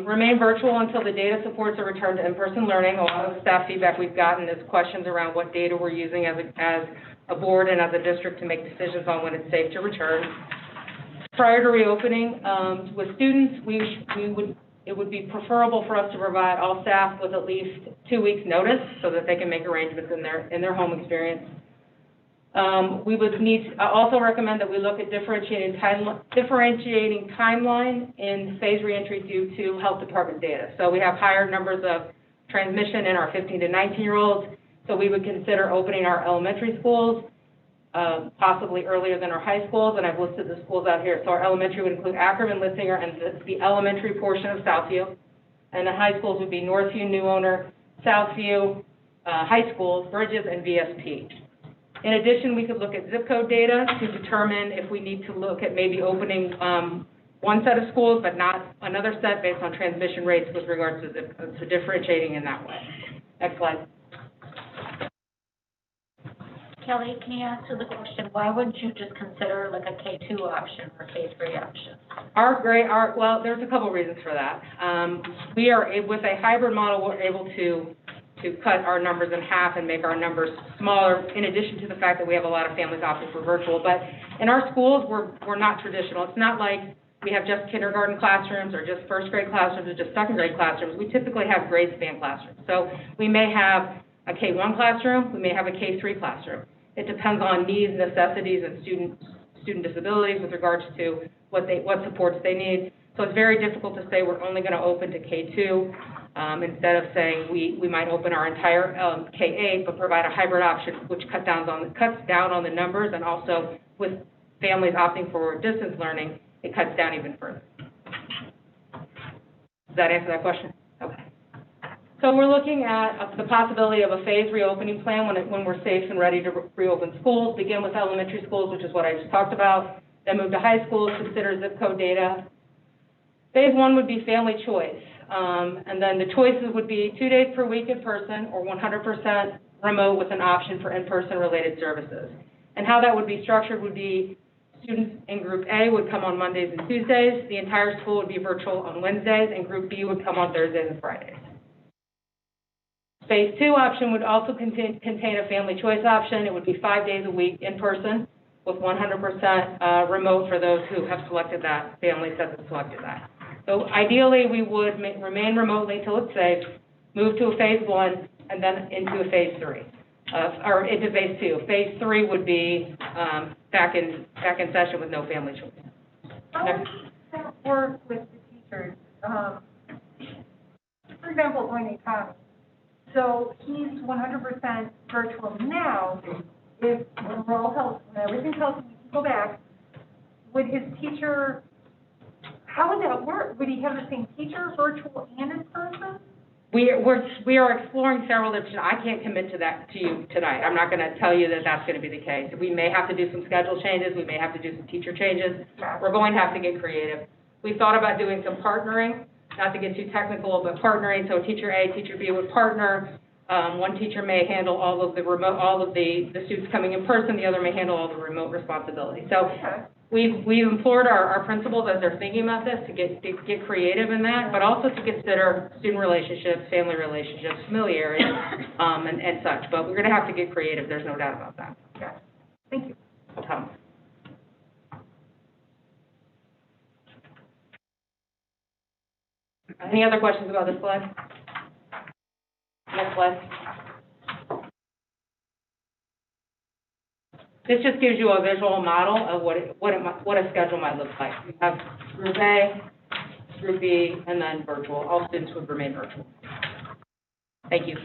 Remain virtual until the data supports a return to in-person learning. A lot of the staff feedback we've gotten is questions around what data we're using as a board and as a district to make decisions on when it's safe to return. Prior to reopening, with students, it would be preferable for us to provide all staff with at least 2 weeks' notice so that they can make arrangements in their home experience. We would need, I also recommend that we look at differentiating timeline in phase reentry due to health department data. So we have higher numbers of transmission in our 15 to 19-year-olds, so we would consider opening our elementary schools, possibly earlier than our high schools, and I've listed the schools out here. So our elementary would include Ackerman, Lissinger, and the elementary portion of Southview, and the high schools would be Northview, New Owner, Southview, high schools, Bridges, and VSP. In addition, we could look at zip code data to determine if we need to look at maybe opening one set of schools, but not another set based on transmission rates with regards to zip codes, so differentiating in that way. Next slide. Kelly, can you answer the question, why wouldn't you just consider like a K2 option or K3 option? Well, there's a couple reasons for that. We are, with a hybrid model, we're able to cut our numbers in half and make our numbers smaller, in addition to the fact that we have a lot of families opting for virtual. But in our schools, we're not traditional. It's not like we have just kindergarten classrooms or just first grade classrooms or just second grade classrooms. We typically have grade span classrooms. So we may have a K1 classroom, we may have a K3 classroom. It depends on needs, necessities, and student disabilities with regards to what supports they need. So it's very difficult to say we're only going to open to K2 instead of saying we might open our entire K8, but provide a hybrid option, which cuts down on the numbers, and also with families opting for distance learning, it cuts down even further. Does that answer that question? Okay. So we're looking at the possibility of a phased reopening plan when we're safe and ready to reopen schools. Begin with elementary schools, which is what I just talked about, then move to high schools, consider zip code data. Phase 1 would be family choice, and then the choices would be 2 days per week in person or 100% remote with an option for in-person related services. And how that would be structured would be students in Group A would come on Mondays and Tuesdays, the entire school would be virtual on Wednesdays, and Group B would come on Thursdays and Fridays. Phase 2 option would also contain a family choice option. It would be 5 days a week in person with 100% remote for those who have selected that, families that have selected that. So ideally, we would remain remotely until it's safe, move to a phase 1, and then into a phase 3, or into phase 2. Phase 3 would be back in session with no family choice. How does that work with the teachers? For example, Wayne County. So he's 100% virtual now. If we're all healthy, when everything's healthy, we can go back. Would his teacher, how would that work? Would he have the same teacher, virtual and in person? We are exploring several options. I can't commit to that to you tonight. I'm not going to tell you that that's going to be the case. We may have to do some schedule changes. We may have to do some teacher changes. We're going to have to get creative. We thought about doing some partnering, not to get too technical, but partnering. So teacher A, teacher B would partner. One teacher may handle all of the students coming in person. The other may handle all the remote responsibilities. So we've implored our principals as they're thinking about this to get creative in that, but also to consider student relationships, family relationships, familiarity, and such. But we're going to have to get creative. There's no doubt about that. Okay. Thank you. Tom. Any other questions about this slide? Next slide. This just gives you a visual model of what a schedule might look like. We have Group A, Group B, and then virtual. All students would remain virtual. Thank you.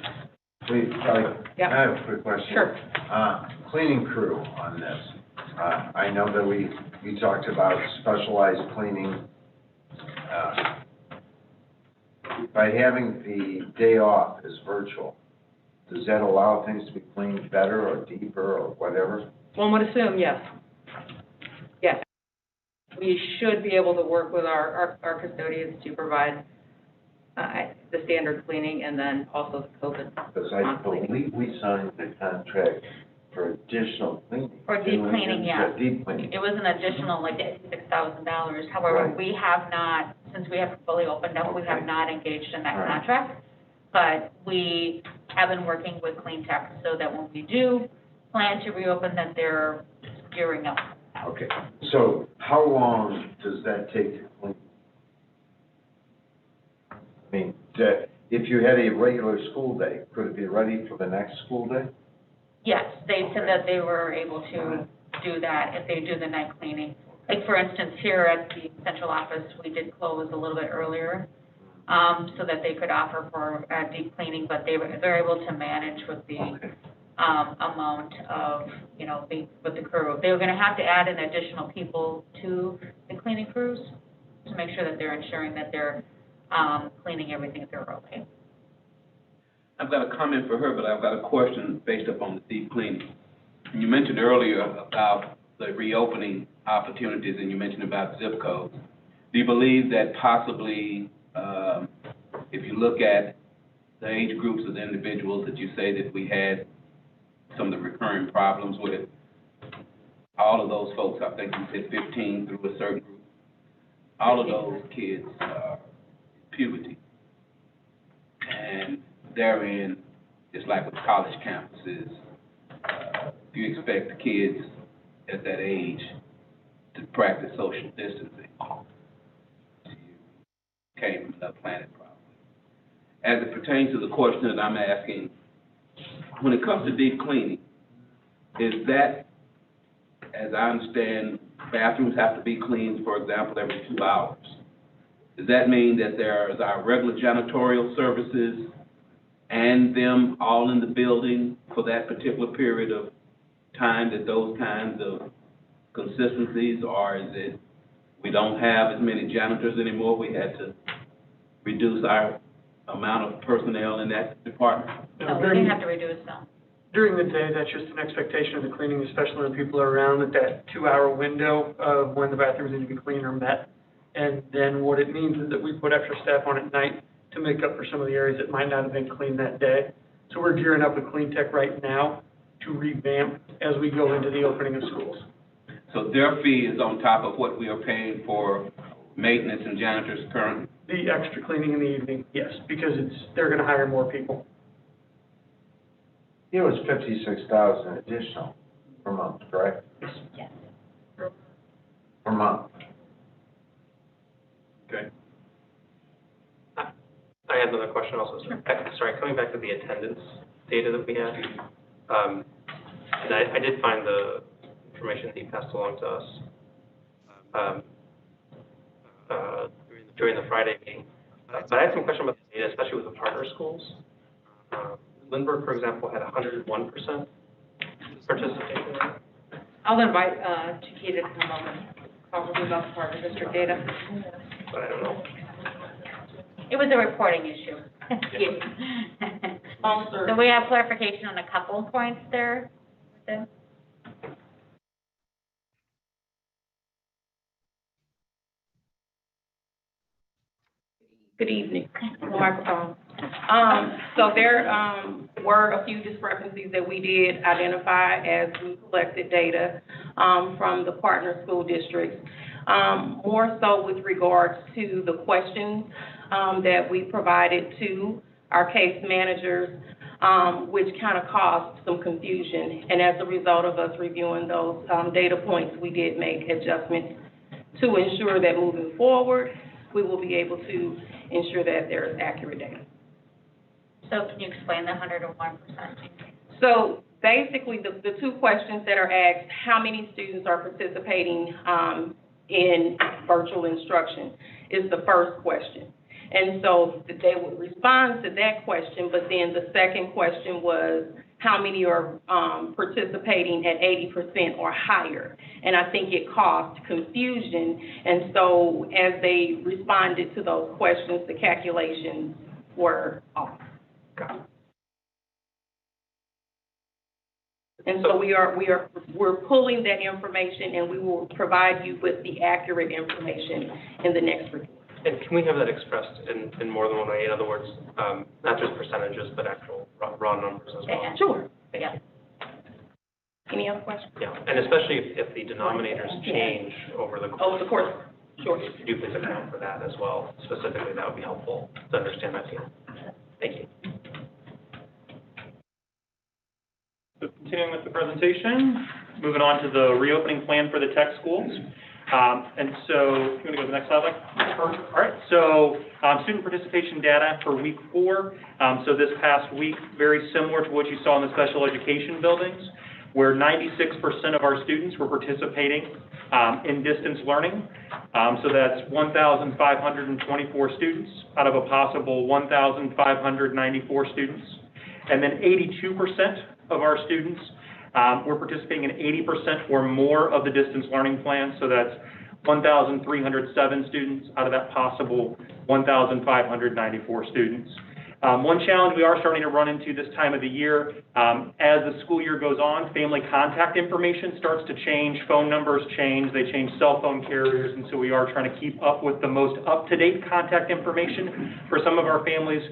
Please, Kelly, Yeah. I have a quick question. Sure. Cleaning crew on this. I know that we talked about specialized cleaning. By having the day off as virtual, does that allow things to be cleaned better or deeper or whatever? One would assume, yes. Yes. We should be able to work with our custodians to provide the standard cleaning and then also the COVID. Because I believe we signed the contract for additional cleaning. For deep cleaning, yeah. Deep cleaning. It was an additional, like, $6,000. However, Right. we have not, since we have fully opened up, we have not engaged in that Right. contract. But we have been working with Clean Tech so that when we do plan to reopen, that they're gearing up. Okay, so how long does that take to clean? I mean, if you had a regular school day, could it be ready for the next school day? Yes, they said that they were able to do that if they do the night cleaning. Like, for instance, here at the central office, we did close a little bit earlier, so that they could offer for deep cleaning, but they're able to manage with the amount of, with the crew. They were gonna have to add in additional people to the cleaning crews to make sure that they're ensuring that they're cleaning everything thoroughly. I've got a comment for her, but I've got a question based upon the deep cleaning. You mentioned earlier about the reopening opportunities, and you mentioned about zip codes. Do you believe that possibly, if you look at the age groups of the individuals that you say that we had some of the recurring problems with, all of those folks, I think you said 15 through a certain group, all of those kids are puberty. And therein, just like with college campuses, you expect the kids at that age to practice social distancing. You came from another planet, probably. As it pertains to the question that I'm asking, when it comes to deep cleaning, is that, as I understand, bathrooms have to be cleaned, for example, every 2 hours. Does that mean that there's our regular janitorial services and them all in the building for that particular period of time, that those kinds of consistencies, or is it we don't have as many janitors anymore, we had to reduce our amount of personnel in that department? No, we didn't have to reduce them. During the day, that's just an expectation of the cleaning, especially when people are around, that 2-hour window of when the bathrooms need to be cleaned are met. And then what it means is that we put extra staff on at night to make up for some of the areas that might not have been cleaned that day. So we're gearing up with Clean Tech right now to revamp as we go into the opening of schools. So their fee is on top of what we are paying for maintenance and janitors currently? The extra cleaning in the evening, yes, because they're gonna hire more people. It was $56,000 additional per month, correct? Yes. Per month. Okay. I had another question also. Sorry, coming back to the attendance data that we had. And I did find the information that you passed along to us during the Friday meeting. But I had some question about the data, especially with the partner schools. Lindbergh, for example, had 101% participation rate. I'll invite Chiquita to come up and talk to you about the partner district data. But I don't know. It was a reporting issue. So we have clarification on a couple of points there. Good evening. Microphone. So there were a few discrepancies that we did identify as we collected data from the partner school districts, more so with regards to the questions that we provided to our case managers, which kind of caused some confusion. And as a result of us reviewing those data points, we did make adjustments to ensure that moving forward, we will be able to ensure that there is accurate data. So can you explain the 101%? So basically, the two questions that are asked, how many students are participating in virtual instruction is the first question. And so they would respond to that question, but then the second question was, how many are participating at 80% or higher? And I think it caused confusion. And so as they responded to those questions, the calculations were off. And so we're pulling that information, and we will provide you with the accurate information in the next report. And can we have that expressed in more than one way? In other words, not just percentages, but actual raw numbers as well? Sure. Thank you. Any other questions? Yeah, and especially if the denominators change over the course. Over the course, sure. If you do please account for that as well. Specifically, that would be helpful to understand that too. Thank you. So continuing with the presentation, moving on to the reopening plan for the tech schools. And so, you want to go to the next slide, Mike? All right, so student participation data for week 4. So this past week, very similar to what you saw in the special education buildings, where 96% of our students were participating in distance learning. So that's 1,524 students out of a possible 1,594 students. And then 82% of our students were participating in 80% or more of the distance learning plan. So that's 1,307 students out of that possible 1,594 students. One challenge we are starting to run into this time of the year, as the school year goes on, family contact information starts to change, phone numbers change, they change cell phone carriers, and so we are trying to keep up with the most up-to-date contact information for some of our families.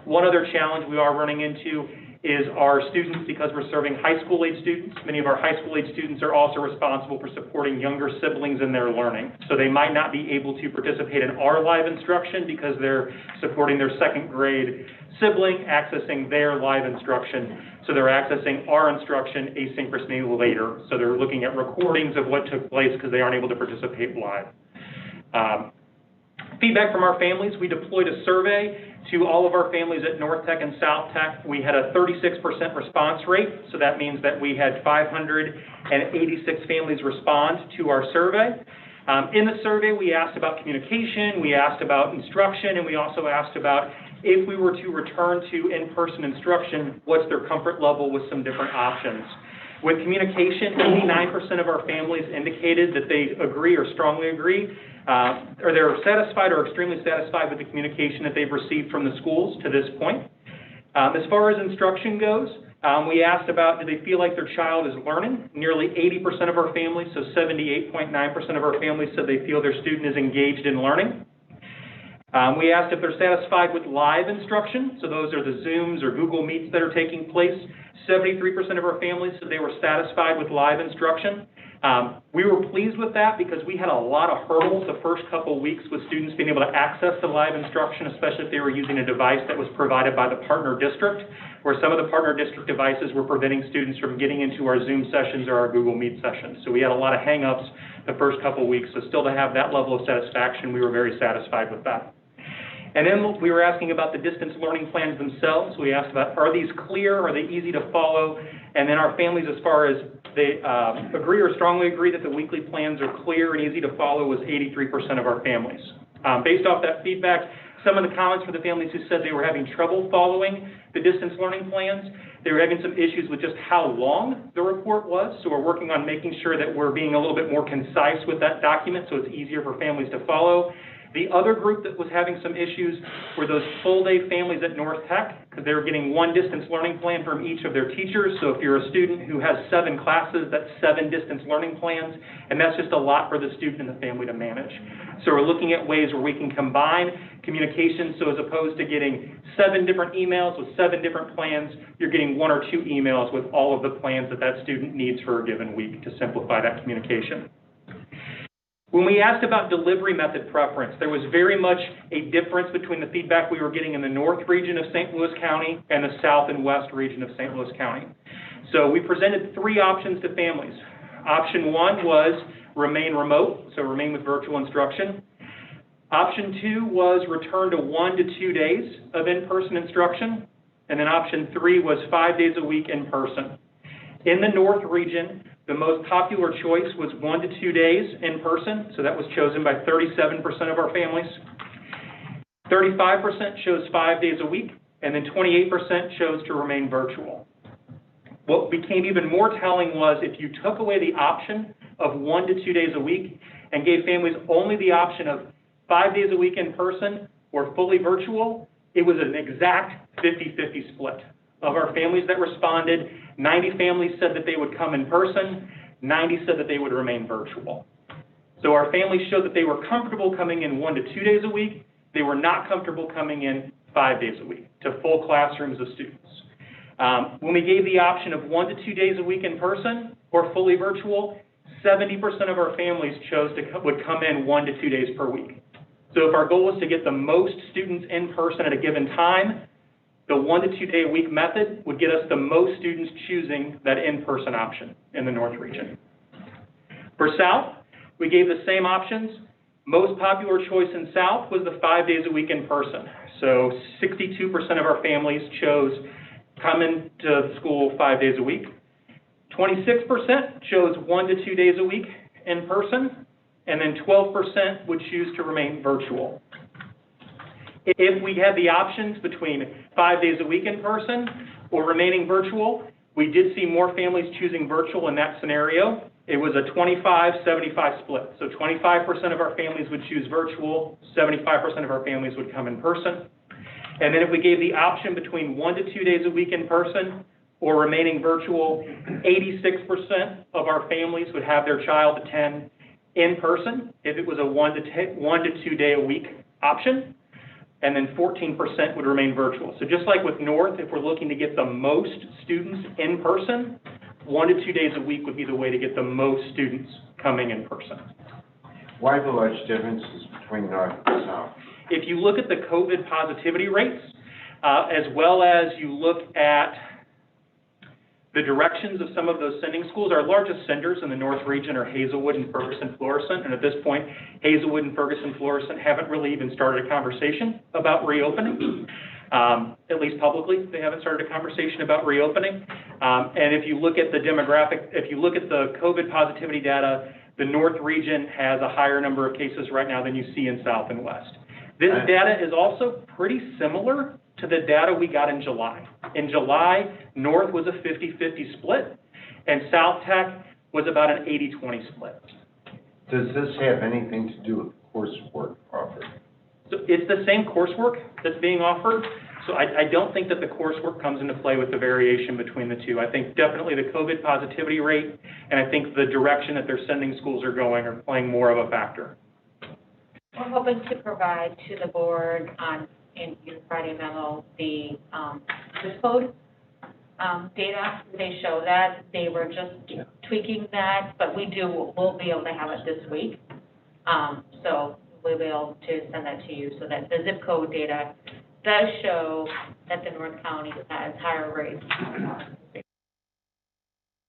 One other challenge we are running into is our students, because we're serving high school age students. Many of our high school age students are also responsible for supporting younger siblings in their learning. So they might not be able to participate in our live instruction because they're supporting their second grade sibling, accessing their live instruction. So they're accessing our instruction asynchronously later. So they're looking at recordings of what took place because they aren't able to participate live. Feedback from our families, we deployed a survey to all of our families at North Tech and South Tech. We had a 36% response rate, so that means that we had 586 families respond to our survey. In the survey, we asked about communication, we asked about instruction, and we also asked about if we were to return to in-person instruction, what's their comfort level with some different options. With communication, 89% of our families indicated that they agree or strongly agree, or they're satisfied or extremely satisfied with the communication that they've received from the schools to this point. As far as instruction goes, we asked about, do they feel like their child is learning? Nearly 80% of our families, so 78.9% of our families said they feel their student is engaged in learning. We asked if they're satisfied with live instruction, so those are the Zooms or Google Meets that are taking place. 73% of our families said they were satisfied with live instruction. We were pleased with that because we had a lot of hurdles the first couple weeks with students being able to access the live instruction, especially if they were using a device that was provided by the partner district, where some of the partner district devices were preventing students from getting into our Zoom sessions or our Google Meet sessions. So we had a lot of hang-ups the first couple weeks, so still to have that level of satisfaction, we were very satisfied with that. And then we were asking about the distance learning plans themselves. We asked about, are these clear, are they easy to follow? And then our families, as far as they agree or strongly agree that the weekly plans are clear and easy to follow, was 83% of our families. Based off that feedback, some of the comments for the families who said they were having trouble following the distance learning plans, they were having some issues with just how long the report was, so we're working on making sure that we're being a little bit more concise with that document so it's easier for families to follow. The other group that was having some issues were those full-day families at North Tech, because they were getting one distance learning plan from each of their teachers. So if you're a student who has 7 classes, that's 7 distance learning plans, and that's just a lot for the student and the family to manage. So we're looking at ways where we can combine communication, so as opposed to getting 7 different emails with 7 different plans, you're getting 1 or 2 emails with all of the plans that that student needs for a given week to simplify that communication. When we asked about delivery method preference, there was very much a difference between the feedback we were getting in the north region of St. Louis County and the south and west region of St. Louis County. So we presented 3 options to families. Option 1 was remain remote, so remain with virtual instruction. Option 2 was return to 1 to 2 days of in-person instruction. And then option 3 was 5 days a week in person. In the north region, the most popular choice was 1 to 2 days in person, so that was chosen by 37% of our families. 35% chose 5 days a week, and then 28% chose to remain virtual. What became even more telling was if you took away the option of 1 to 2 days a week and gave families only the option of 5 days a week in person or fully virtual, it was an exact 50-50 split. Of our families that responded, 90 families said that they would come in person, 90 said that they would remain virtual. So our families showed that they were comfortable coming in 1 to 2 days a week. They were not comfortable coming in 5 days a week to full classrooms of students. When we gave the option of 1 to 2 days a week in person or fully virtual, 70% of our families would come in 1 to 2 days per week. So if our goal was to get the most students in person at a given time, the 1 to 2 day a week method would get us the most students choosing that in-person option in the north region. For south, We gave the same options. Most popular choice in South was the 5 days a week in person. So 62% of our families chose coming to school 5 days a week. 26% chose 1 to 2 days a week in person, and then 12% would choose to remain virtual. If we had the options between 5 days a week in person or remaining virtual, we did see more families choosing virtual in that scenario. It was a 25-75 split. So 25% of our families would choose virtual, 75% of our families would come in person. And then if we gave the option between 1 to 2 days a week in person or remaining virtual, 86% of our families would have their child attend in person if it was a 1 to 2 day a week option, and then 14% would remain virtual. So just like with North, if we're looking to get the most students in person, 1 to 2 days a week would be the way to get the most students coming in person. Why the large differences between North and South? If you look at the COVID positivity rates, as well as you look at the directions of some of those sending schools, our largest senders in the North region are Hazelwood and Ferguson Florissant, and at this point, Hazelwood and Ferguson Florissant haven't really even started a conversation about reopening. At least publicly, they haven't started a conversation about reopening. And if you look at the demographic, if you look at the COVID positivity data, the North region has a higher number of cases right now than you see in South and West. This data is also pretty similar to the data we got in July. In July, North was a 50-50 split, and South Tech was about an 80-20 split. Does this have anything to do with coursework offered? So it's the same coursework that's being offered, so I don't think that the coursework comes into play with the variation between the two. I think definitely the COVID positivity rate, and I think the direction that their sending schools are going are playing more of a factor. We're hoping to provide to the board in your Friday memo, the zip code data. They show that. They were just tweaking that, but we'll be able to have it this week. So we'll be able to send that to you so that the zip code data does show that the North County has higher rates.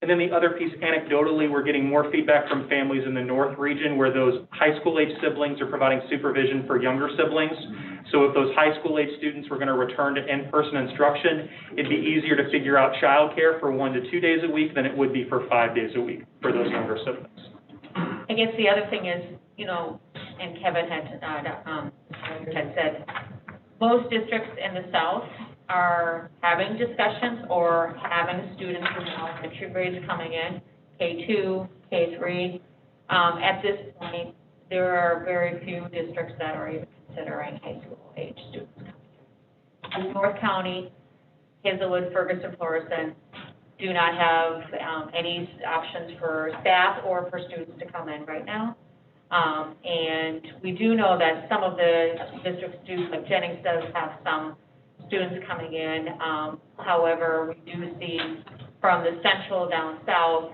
And then the other piece, anecdotally, we're getting more feedback from families in the North region where those high school age siblings are providing supervision for younger siblings. So if those high school age students were going to return to in-person instruction, it'd be easier to figure out childcare for 1 to 2 days a week than it would be for 5 days a week for those younger siblings. I guess the other thing is, and Kevin had said, most districts in the South are having discussions or having students in elementary grades coming in, K2, K3. At this point, there are very few districts that are even considering high school age students coming in. In North County, Hazelwood, Ferguson, Florissant do not have any options for staff or for students to come in right now. And we do know that some of the district students, like Jennings does have some students coming in. However, we do see from the central down south,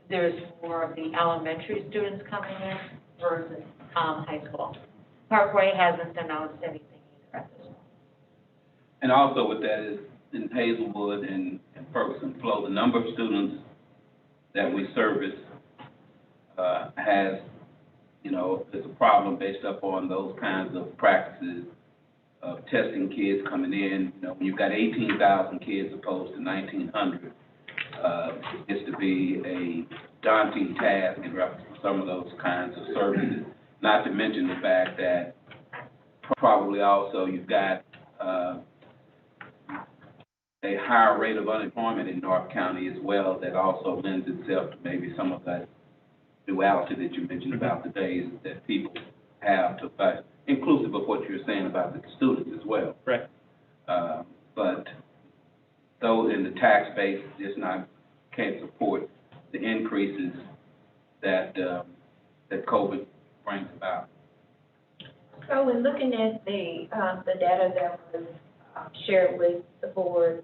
there's more of the elementary students coming in versus high school. Parkway hasn't announced anything either at this point. And also with that is in Hazelwood and Ferguson Flow, the number of students that we service has, it's a problem based upon those kinds of practices of testing kids coming in. When you've got 18,000 kids opposed to 1,900, it gets to be a daunting task in reference to some of those kinds of services. Not to mention the fact that probably also you've got a higher rate of unemployment in North County as well that also lends itself to maybe some of that duality that you mentioned about the days that people have to fight, inclusive of what you're saying about the students as well. Right. But though in the tax base, can't support the increases that that COVID brings about. So in looking at the data that was shared with the board,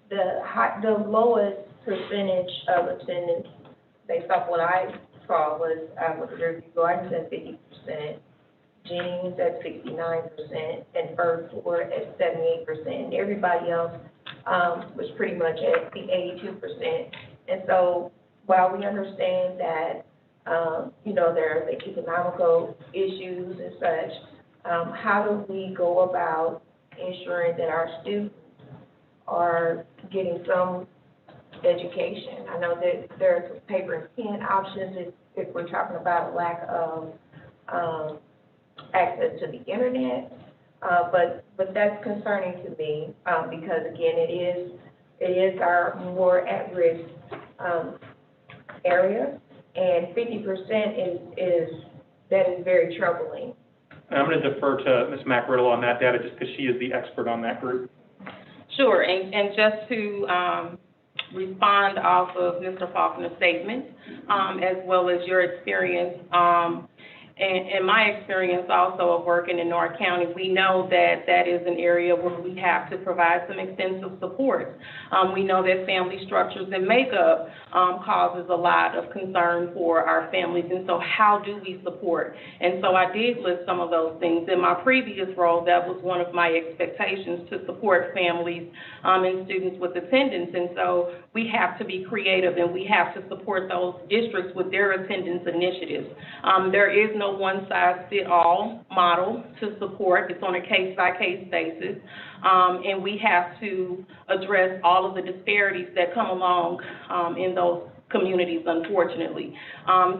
the lowest percentage of attendance, based off what I saw, was with Jersey Gardens at 50%, Jennings at 69%, and First Floor at 78%. Everybody else was pretty much at the 82%. And so while we understand that You know, there are the economical issues and such. How do we go about ensuring that our students are getting some education? I know that there's paper and pen options if we're talking about a lack of access to the internet, but that's concerning to me, because again, it is our more at-risk area, and 50% is very troubling. And I'm going to defer to Ms. McRiddle on that data, just because she is the expert on that group. Sure, and just to respond off of Mr. Faulkner's statement, as well as your experience, and my experience also of working in North County, we know that that is an area where we have to provide some extensive support. We know that family structures and makeup causes a lot of concern for our families, and so how do we support? And so I did list some of those things. In my previous role, that was one of my expectations, to support families and students with attendance, and so we have to be creative and we have to support those districts with their attendance initiatives. There is no one-size-fits-all model to support. It's on a case-by-case basis, and we have to address all of the disparities that come along in those communities, unfortunately.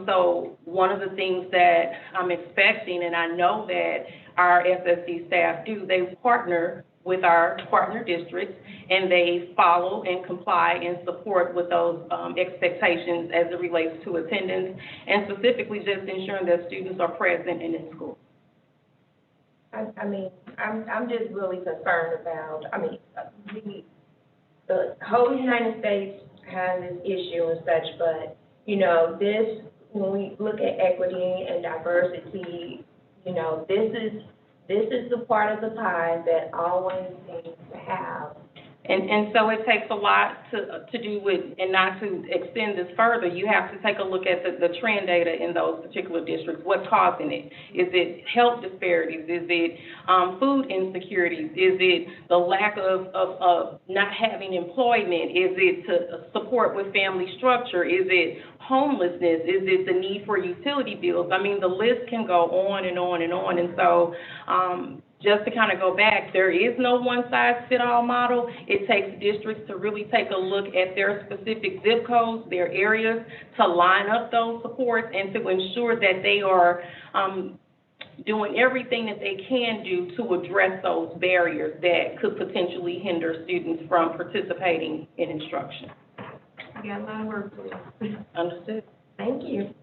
So one of the things that I'm expecting, and I know that our SSD staff do, they partner with our partner districts, and they follow and comply and support with those expectations as it relates to attendance, and specifically just ensuring that students are present and in school. I mean, I'm just really concerned about, the whole United States has this issue and such, but, you know, this, when we look at equity and diversity, you know, this is the part of the pie that always seems to have. And so it takes a lot to do with, and not to extend this further, you have to take a look at the trend data in those particular districts. What's causing it? Is it health disparities? Is it food insecurities? Is it the lack of not having employment? Is it to support with family structure? Is it homelessness? Is it the need for utility bills? I mean, the list can go on and on and on. And so just to kind of go back, there is no one-size-fits-all model. It takes districts to really take a look at their specific zip codes, their areas, to line up those supports and to ensure that they are doing everything that they can do to address those barriers that could potentially hinder students from participating in instruction. You got my word, please. Understood. Thank you.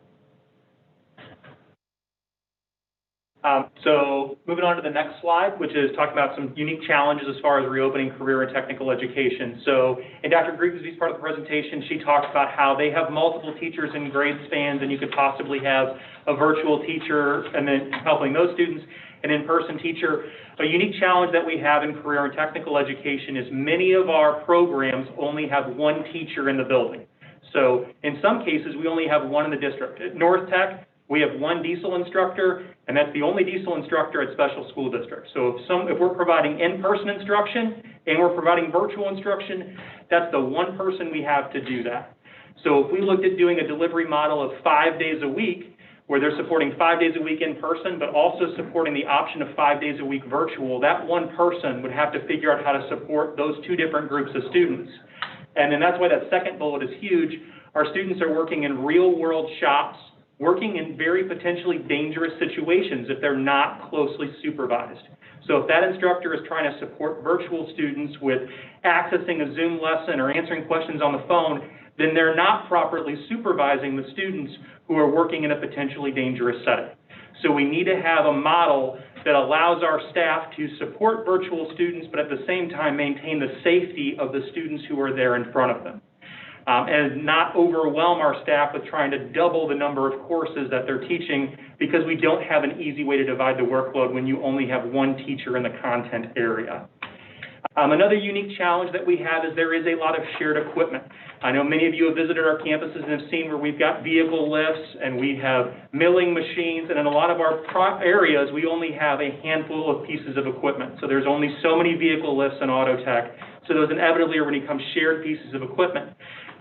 So moving on to the next slide, which is talking about some unique challenges as far as reopening career and technical education. So in Dr. Grigsby's part of the presentation, she talks about how they have multiple teachers in grade spans, and you could possibly have a virtual teacher and then helping those students, an in-person teacher. A unique challenge that we have in career and technical education is many of our programs only have one teacher in the building. So in some cases, we only have one in the district. At North Tech, we have one diesel instructor, and that's the only diesel instructor at special school districts. So if we're providing in-person instruction and we're providing virtual instruction, that's the one person we have to do that. So if we looked at doing a delivery model of 5 days a week, where they're supporting 5 days a week in person, but also supporting the option of 5 days a week virtual, that one person would have to figure out how to support those two different groups of students. And then that's why that second bullet is huge. Our students are working in real-world shops, working in very potentially dangerous situations if they're not closely supervised. So if that instructor is trying to support virtual students with accessing a Zoom lesson or answering questions on the phone, then they're not properly supervising the students who are working in a potentially dangerous setting. So we need to have a model that allows our staff to support virtual students, but at the same time maintain the safety of the students who are there in front of them. And not overwhelm our staff with trying to double the number of courses that they're teaching, because we don't have an easy way to divide the workload when you only have one teacher in the content area. Another unique challenge that we have is there is a lot of shared equipment. I know many of you have visited our campuses and have seen where we've got vehicle lifts and we have milling machines, and in a lot of our areas we only have a handful of pieces of equipment. So there's only so many vehicle lifts in auto tech. So those inevitably are going to become shared pieces of equipment.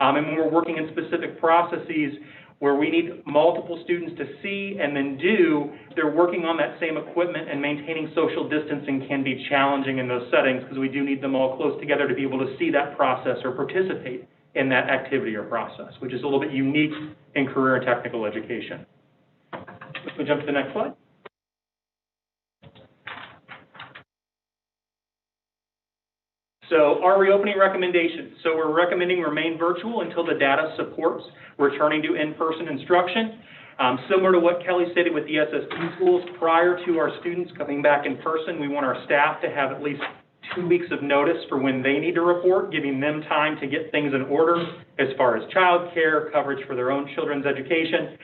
And when we're working in specific processes, where we need multiple students to see and then do, they're working on that same equipment, and maintaining social distancing can be challenging in those settings because we do need them all close together to be able to see that process or participate in that activity or process, which is a little bit unique in career and technical education. Let's jump to the next slide. So our reopening recommendations. So we're recommending remain virtual until the data supports returning to in-person instruction. Similar to what Kelly stated with the SSD schools, prior to our students coming back in person, we want our staff to have at least 2 weeks of notice for when they need to report, giving them time to get things in order as far as childcare, coverage for their own children's education,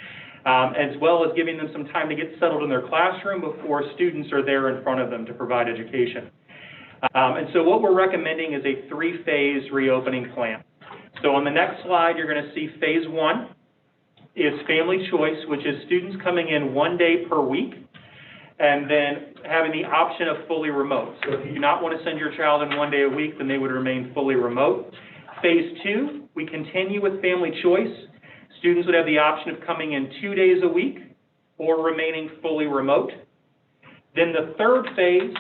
as well as giving them some time to get settled in their classroom before students are there in front of them to provide education. And so what we're recommending is a 3-phase reopening plan. So on the next slide, you're going to see phase 1 is family choice, which is students coming in 1 day per week, and then having the option of fully remote. So if you do not want to send your child in 1 day a week, then they would remain fully remote. Phase 2, we continue with family choice. Students would have the option of coming in 2 days a week or remaining fully remote. Then the third phase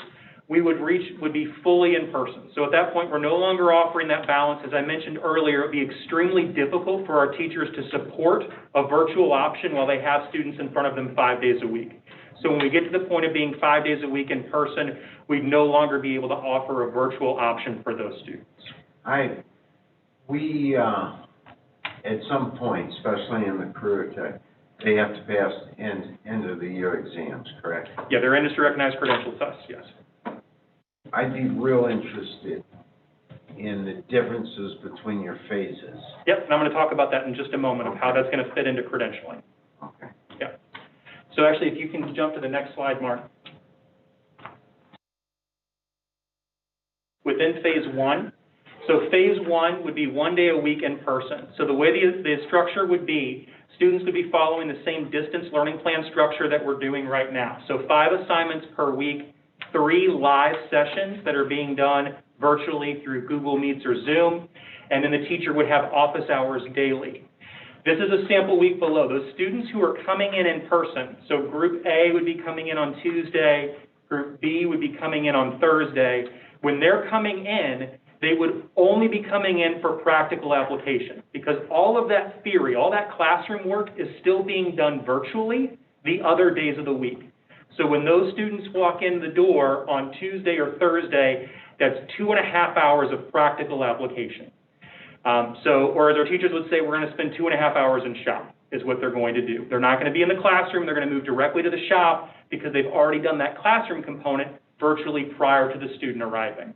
would be fully in person. So at that point, we're no longer offering that balance. As I mentioned earlier, it would be extremely difficult for our teachers to support a virtual option while they have students in front of them 5 days a week. So when we get to the point of being 5 days a week in person, we'd no longer be able to offer a virtual option for those students. At some point, especially in the career tech, they have to pass end of the year exams, correct? Yeah, they're industry recognized credential tests, yes. I'd be real interested in the differences between your phases. Yep, and I'm going to talk about that in just a moment of how that's going to fit into credentialing. Okay. Yeah. So actually, if you can jump to the next slide, Mark. Within phase 1, so phase 1 would be 1 day a week in person. So the way the structure would be, students would be following the same distance learning plan structure that we're doing right now. So 5 assignments per week, 3 live sessions that are being done virtually through Google Meets or Zoom, and then the teacher would have office hours daily. This is a sample week below. Those students who are coming in person, so Group A would be coming in on Tuesday, Group B would be coming in on Thursday. When they're coming in, they would only be coming in for practical application, because all of that theory, all that classroom work is still being done virtually the other days of the week. So when those students walk in the door on Tuesday or Thursday, that's 2.5 hours of practical application. Or as our teachers would say, we're going to spend 2.5 hours in shop, is what they're going to do. They're not going to be in the classroom, they're going to move directly to the shop because they've already done that classroom component virtually prior to the student arriving.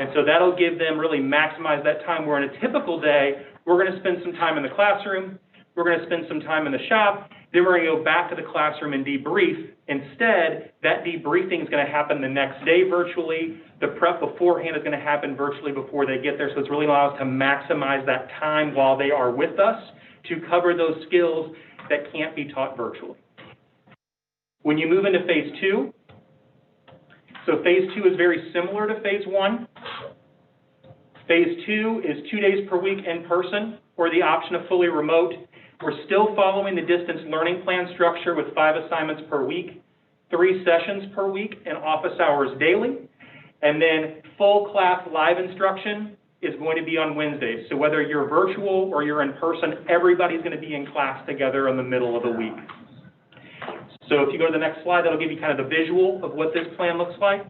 And so that'll give them, really maximize that time, where in a typical day, we're going to spend some time in the classroom, we're going to spend some time in the shop, then we're going to go back to the classroom and debrief. Instead, that debriefing is going to happen the next day virtually. The prep beforehand is going to happen virtually before they get there. So it's really allows us to maximize that time while they are with us to cover those skills that can't be taught virtually. When you move into phase 2, so phase 2 is very similar to phase 1. Phase 2 is 2 days per week in person, or the option of fully remote. We're still following the distance learning plan structure with 5 assignments per week, 3 sessions per week, and office hours daily. And then full class live instruction is going to be on Wednesdays. So whether you're virtual or you're in person, everybody's going to be in class together in the middle of the week. So if you go to the next slide, that'll give you kind of the visual of what this plan looks like.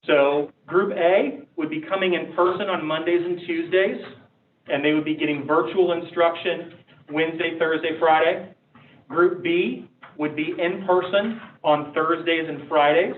So Group A would be coming in person on Mondays and Tuesdays, and they would be getting virtual instruction Wednesday, Thursday, Friday. Group B would be in person on Thursdays and Fridays.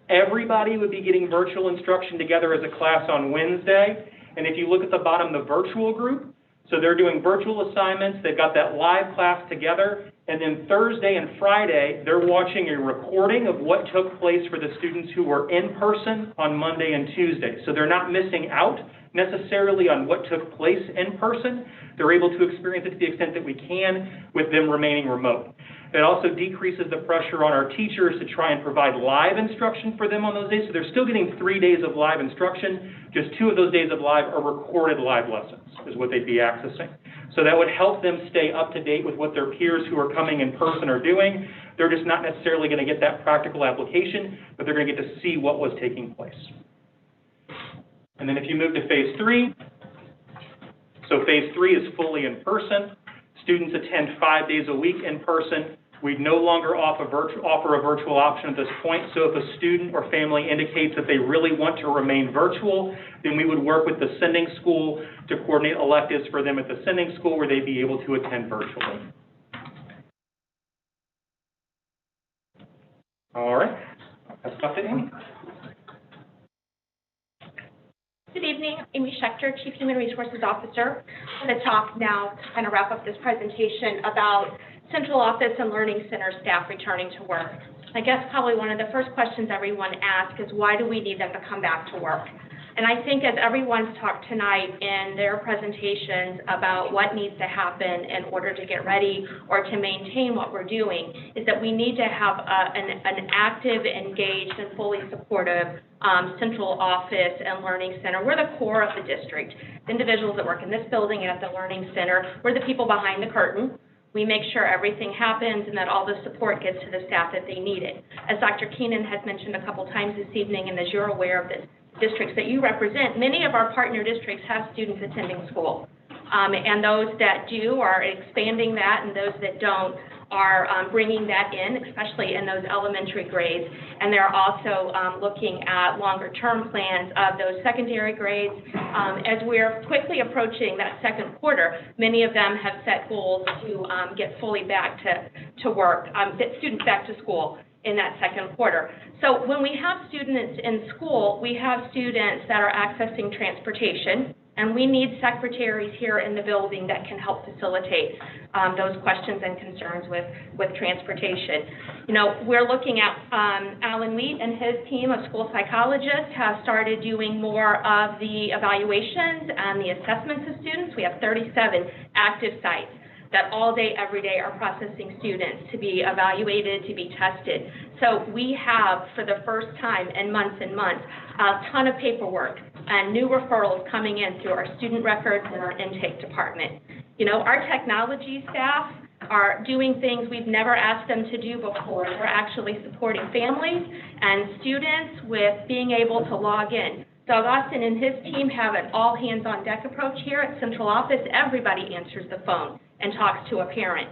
Everybody would be getting virtual instruction together as a class on Wednesday. And if you look at the bottom, the virtual group, so they're doing virtual assignments, they've got that live class together, and then Thursday and Friday, they're watching a recording of what took place for the students who were in person on Monday and Tuesday. So they're not missing out necessarily on what took place in person. They're able to experience it to the extent that we can with them remaining remote. It also decreases the pressure on our teachers to try and provide live instruction for them on those days. So they're still getting 3 days of live instruction. Just 2 of those days of live are recorded live lessons, is what they'd be accessing. So that would help them stay up to date with what their peers who are coming in person are doing. They're just not necessarily going to get that practical application, but they're going to get to see what was taking place. And then if you move to phase 3, so phase 3 is fully in person. Students attend 5 days a week in person. We no longer offer a virtual option at this point, so if a student or family indicates that they really want to remain virtual, then we would work with the sending school to coordinate electives for them at the sending school where they'd be able to attend virtually. All right, that's about it, Amy. Good evening, Amy Schechter, Chief Human Resources Officer. I'm going to talk now to kind of wrap up this presentation about central office and learning center staff returning to work. I guess probably one of the first questions everyone asks is why do we need them to come back to work? And I think as everyone's talked tonight in their presentations about what needs to happen in order to get ready or to maintain what we're doing is that we need to have an active, engaged, and fully supportive central office and learning center. We're the core of the district. The individuals that work in this building and at the learning center, we're the people behind the curtain. We make sure everything happens and that all the support gets to the staff that they need it. As Dr. Keenan has mentioned a couple times this evening, and as you're aware of the districts that you represent, many of our partner districts have students attending school. And those that do are expanding that, and those that don't are bringing that in, especially in those elementary grades. And they're also looking at longer-term plans of those secondary grades. As we're quickly approaching that second quarter, many of them have set goals to get fully back to work, get students back to school in that second quarter. So when we have students in school, we have students that are accessing transportation, and we need secretaries here in the building that can help facilitate those questions and concerns with transportation. You know, we're looking at Alan Wheat and his team of school psychologists have started doing more of the evaluations and the assessments of students. We have 37 active sites that all day, every day are processing students to be evaluated, to be tested. So we have, for the first time in months and months, a ton of paperwork and new referrals coming in through our student records and our intake department. You know, our technology staff are doing things we've never asked them to do before. We're actually supporting families and students with being able to log in. Doug Austin and his team have an all-hands-on-deck approach here at Central Office. Everybody answers the phone and talks to a parent.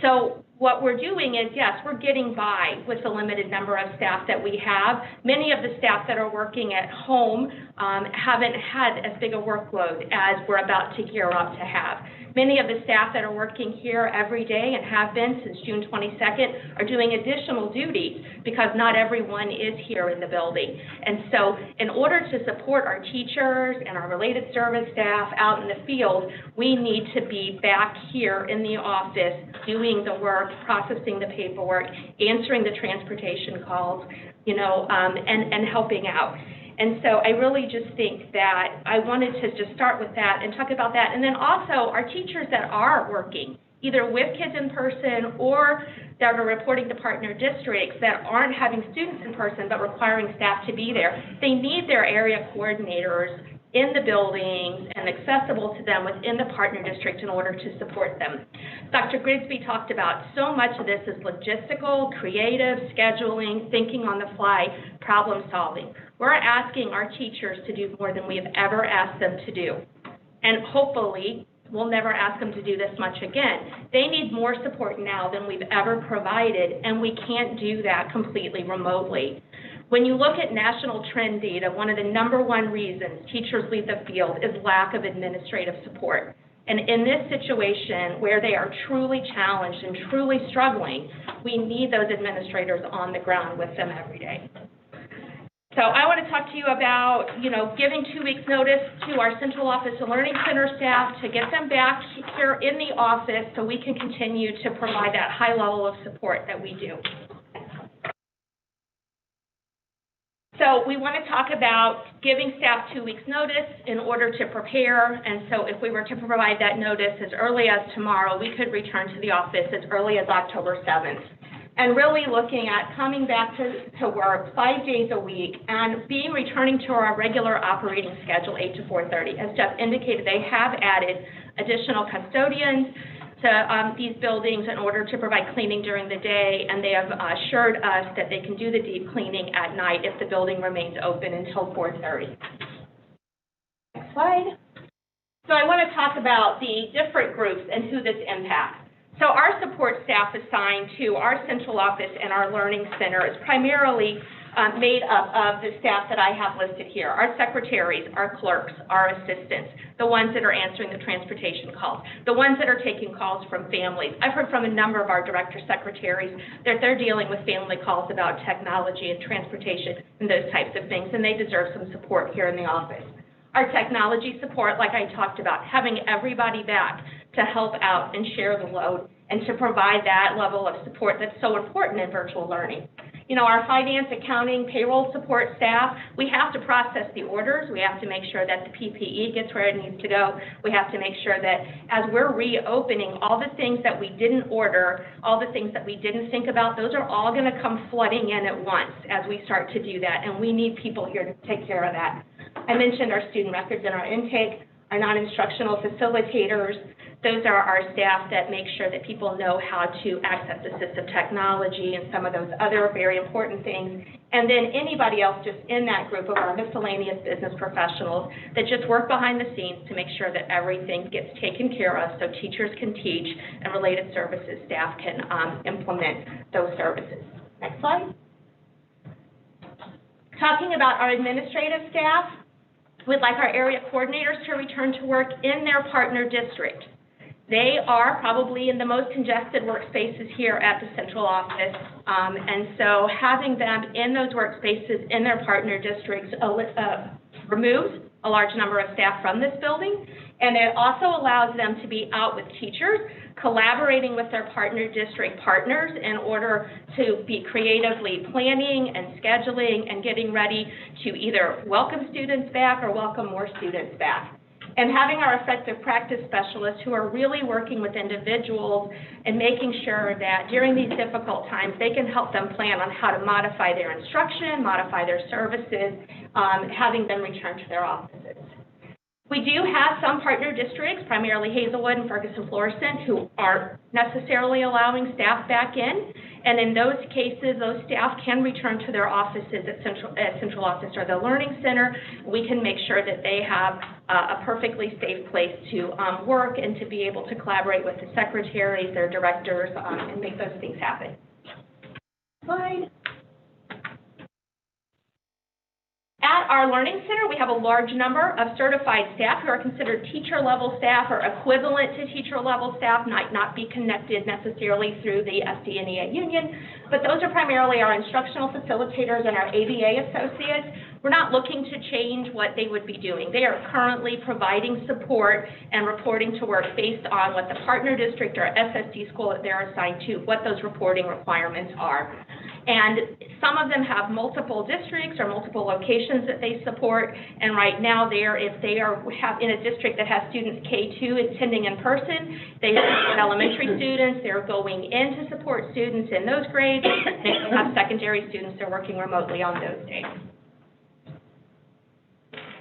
So what we're doing is, yes, we're getting by with the limited number of staff that we have. Many of the staff that are working at home haven't had as big a workload as we're about to gear up to have. Many of the staff that are working here every day and have been since June 22nd are doing additional duties because not everyone is here in the building. And so in order to support our teachers and our related service staff out in the field, we need to be back here in the office doing the work, processing the paperwork, answering the transportation calls, you know, and helping out. And so I really just think that I wanted to just start with that and talk about that. And then also our teachers that are working, either with kids in person or that are reporting to partner districts that aren't having students in person but requiring staff to be there, they need their area coordinators in the buildings and accessible to them within the partner district in order to support them. Dr. Grigsby talked about so much of this is logistical, creative, scheduling, thinking on the fly, problem solving. We're asking our teachers to do more than we have ever asked them to do. And hopefully, we'll never ask them to do this much again. They need more support now than we've ever provided, and we can't do that completely remotely. When you look at national trend data, one of the #1 reasons teachers leave the field is lack of administrative support. And in this situation where they are truly challenged and truly struggling, we need those administrators on the ground with them every day. So I want to talk to you about, you know, giving 2 weeks notice to our central office and learning center staff to get them back here in the office so we can continue to provide that high level of support that we do. So we want to talk about giving staff 2 weeks notice in order to prepare. And so if we were to provide that notice as early as tomorrow, we could return to the office as early as October 7th. And really looking at coming back to work 5 days a week and returning to our regular operating schedule, 8 to 4:30. As Jeff indicated, they have added additional custodians to these buildings in order to provide cleaning during the day, and they have assured us that they can do the deep cleaning at night if the building remains open until 4:30. Next slide. So I want to talk about the different groups and who this impacts. So our support staff assigned to our central office and our learning center is primarily made up of the staff that I have listed here, our secretaries, our clerks, our assistants, the ones that are answering the transportation calls, the ones that are taking calls from families. I've heard from a number of our director secretaries that they're dealing with family calls about technology and transportation and those types of things, and they deserve some support here in the office. Our technology support, like I talked about, having everybody back to help out and share the load and to provide that level of support that's so important in virtual learning. You know, our finance, accounting, payroll support staff, we have to process the orders. We have to make sure that the PPE gets where it needs to go. We have to make sure that as we're reopening, all the things that we didn't order, all the things that we didn't think about, those are all going to come flooding in at once as we start to do that, and we need people here to take care of that. I mentioned our student records and our intake, our non-instructional facilitators. Those are our staff that make sure that people know how to access assistive technology and some of those other very important things. And then anybody else just in that group of our miscellaneous business professionals that just work behind the scenes to make sure that everything gets taken care of so teachers can teach and related services staff can implement those services. Next slide. Talking about our administrative staff, we'd like our area coordinators to return to work in their partner district. They are probably in the most congested workspaces here at the central office, and so having them in those workspaces in their partner districts removes a large number of staff from this building, and it also allows them to be out with teachers, collaborating with their partner district partners in order to be creatively planning and scheduling and getting ready to either welcome students back or welcome more students back. And having our effective practice specialists who are really working with individuals and making sure that during these difficult times, they can help them plan on how to modify their instruction, modify their services, having them return to their offices. We do have some partner districts, primarily Hazelwood and Ferguson-Florissant, who aren't necessarily allowing staff back in. And in those cases, those staff can return to their offices at central office or the learning center. We can make sure that they have a perfectly safe place to work and to be able to collaborate with the secretaries, their directors, and make those things happen. Slide. At our learning center, we have a large number of certified staff who are considered teacher-level staff or equivalent to teacher-level staff, might not be connected necessarily through the SDNEA union, but those are primarily our instructional facilitators and our ABA associates. We're not looking to change what they would be doing. They are currently providing support and reporting to work based on what the partner district or SSD school that they're assigned to, what those reporting requirements are. And some of them have multiple districts or multiple locations that they support. And right now, if they have in a district that has students K-2 attending in person, they have elementary students. They're going in to support students in those grades. They have secondary students. They're working remotely on those days.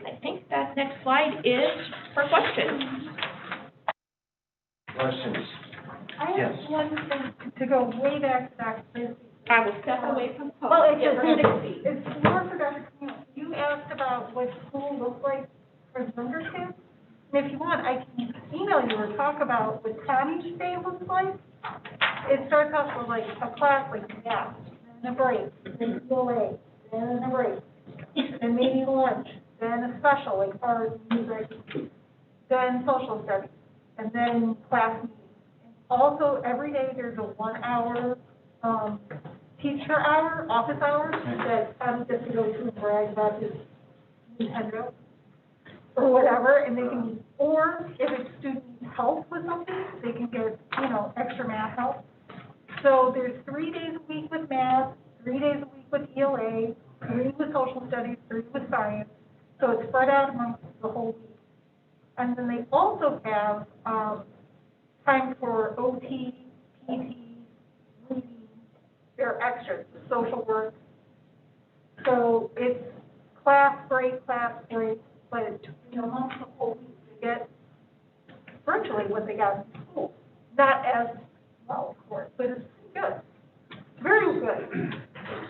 I think that next slide is for questions. Questions? I Yes. have one thing to go way back to Dr. Lindsay. I will step away from the Well, podium. it's more for Dr. Camille. You asked about what school looks like for younger kids. And if you want, I can email you or talk about what Connie's day looks like. It starts off with like a class like math, then a break, then ELA, then a break, then maybe lunch, then a special like art, music, then social studies, and then class meetings. And also, every day there's a 1 hour teacher hour, office hours, that Tommy gets to go to and brag about his Nintendo or whatever, and they can, or if a student needs help with something, they can get, extra math help. So there's 3 days a week with math, 3 days a week with ELA, 3 with social studies, 3 with science. So it's spread out amongst the whole week. And then they also have time for OT, PT, reading, their extras, social work. So it's class break, but amongst the whole week they get virtual. exactly what they got in school. Not as well, of course, but it's good. Very good.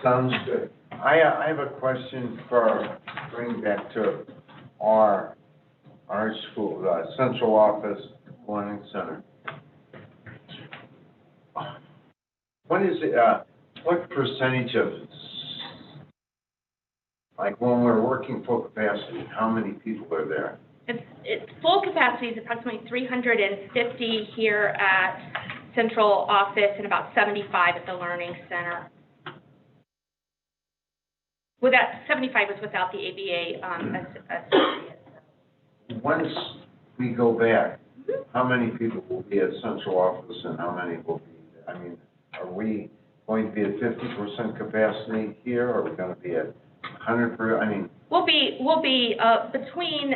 Sounds good. I have a question for, bring back to our school, the central office learning center. What is it, what percentage of, like when we're working full capacity, how many people are there? It's full capacity is approximately 350 here at central office and about 75 at the learning center. Well, that 75 was without the ABA associates. Once we go back, how many people will be at central office and how many will be, I mean, are we going to be at 50% capacity here, or are we going to be at 100%? I mean, We'll be between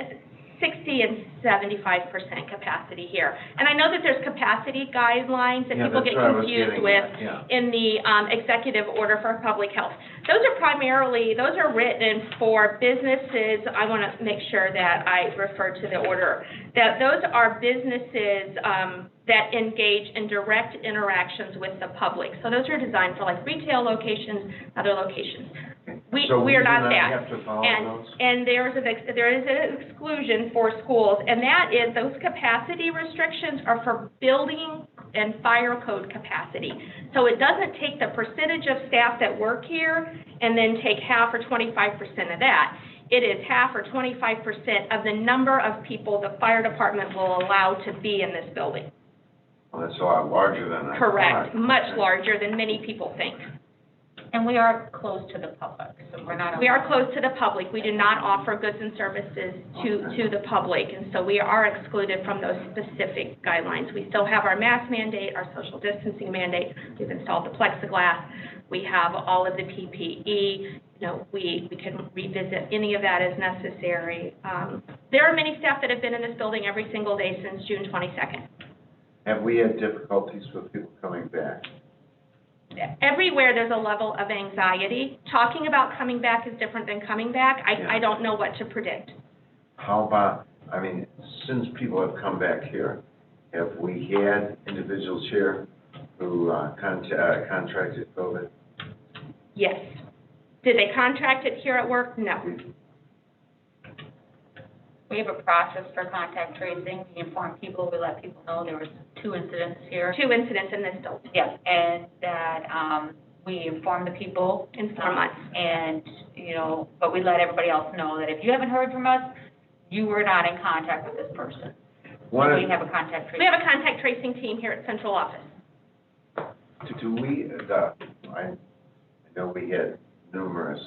60 and 75% capacity here. And I know that there's capacity guidelines that people get confused with in the executive order for public health. Those are written for businesses. I want to make sure that I refer to the order. That those are businesses that engage in direct interactions with the public. So those are designed for like retail locations, other locations. We are not that. And there is an exclusion for schools, and that is those capacity restrictions are for building and fire code capacity. So it doesn't take the percentage of staff that work here and then take half or 25% of that. It is half or 25% of the number of people the fire department will allow to be in this building. Well, that's a lot larger than I Correct, thought. much larger than many people think. And we are close to the public, so we're not. We are close to the public. We do not offer goods and services to the public, and so we are excluded from those specific guidelines. We still have our mask mandate, our social distancing mandate. We've installed the plexiglass. We have all of the PPE. You know, we can revisit any of that as necessary. There are many staff that have been in this building every single day since June 22nd. Have we had difficulties with people coming back? Everywhere there's a level of anxiety. Talking about coming back is different than coming back. I don't know what to predict. How about, I mean, since people have come back here, have we had individuals here who contracted COVID? Yes. Did they contract it here at work? No. We have a process for contact tracing. We inform people, we let people know there was 2 incidents here. 2 incidents in this building. Yes, and that we inform the people. Inform us. And, you know, but we let everybody else know that if you haven't heard from us, you were not in contact with this person. We have a contact tracing. We have a contact tracing team here at central office. Do we, I know we had numerous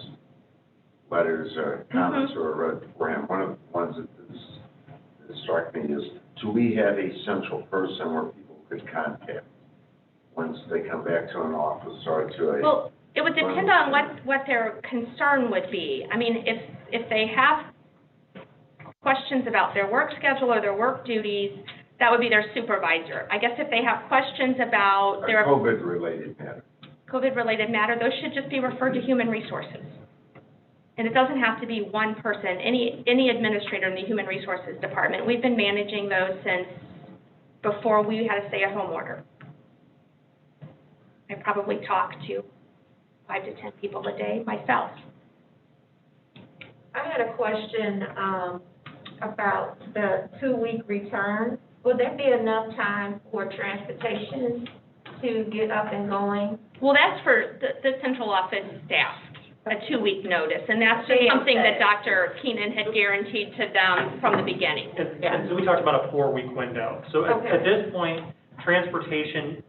letters or comments or read beforehand. One of the ones that struck me is, do we have a central person where people could contact once they come back to an office or to a... Well, it would depend on what their concern would be. I mean, if they have questions about their work schedule or their work duties, that would be their supervisor. I guess if they have questions about their... COVID-related matter. COVID-related matter, those should just be referred to human resources. And it doesn't have to be one person, any administrator in the Human Resources Department. We've been managing those since before we had a stay-at-home order. I probably talk to 5 to 10 people a day myself. I had a question about the 2-week return. Will there be enough time for transportation to get up and going? Well, that's for the central office staff, a 2-week notice, and that's just something that Dr. Keenan had guaranteed to them from the beginning. And so we talked about a 4-week window. So at this point, transportation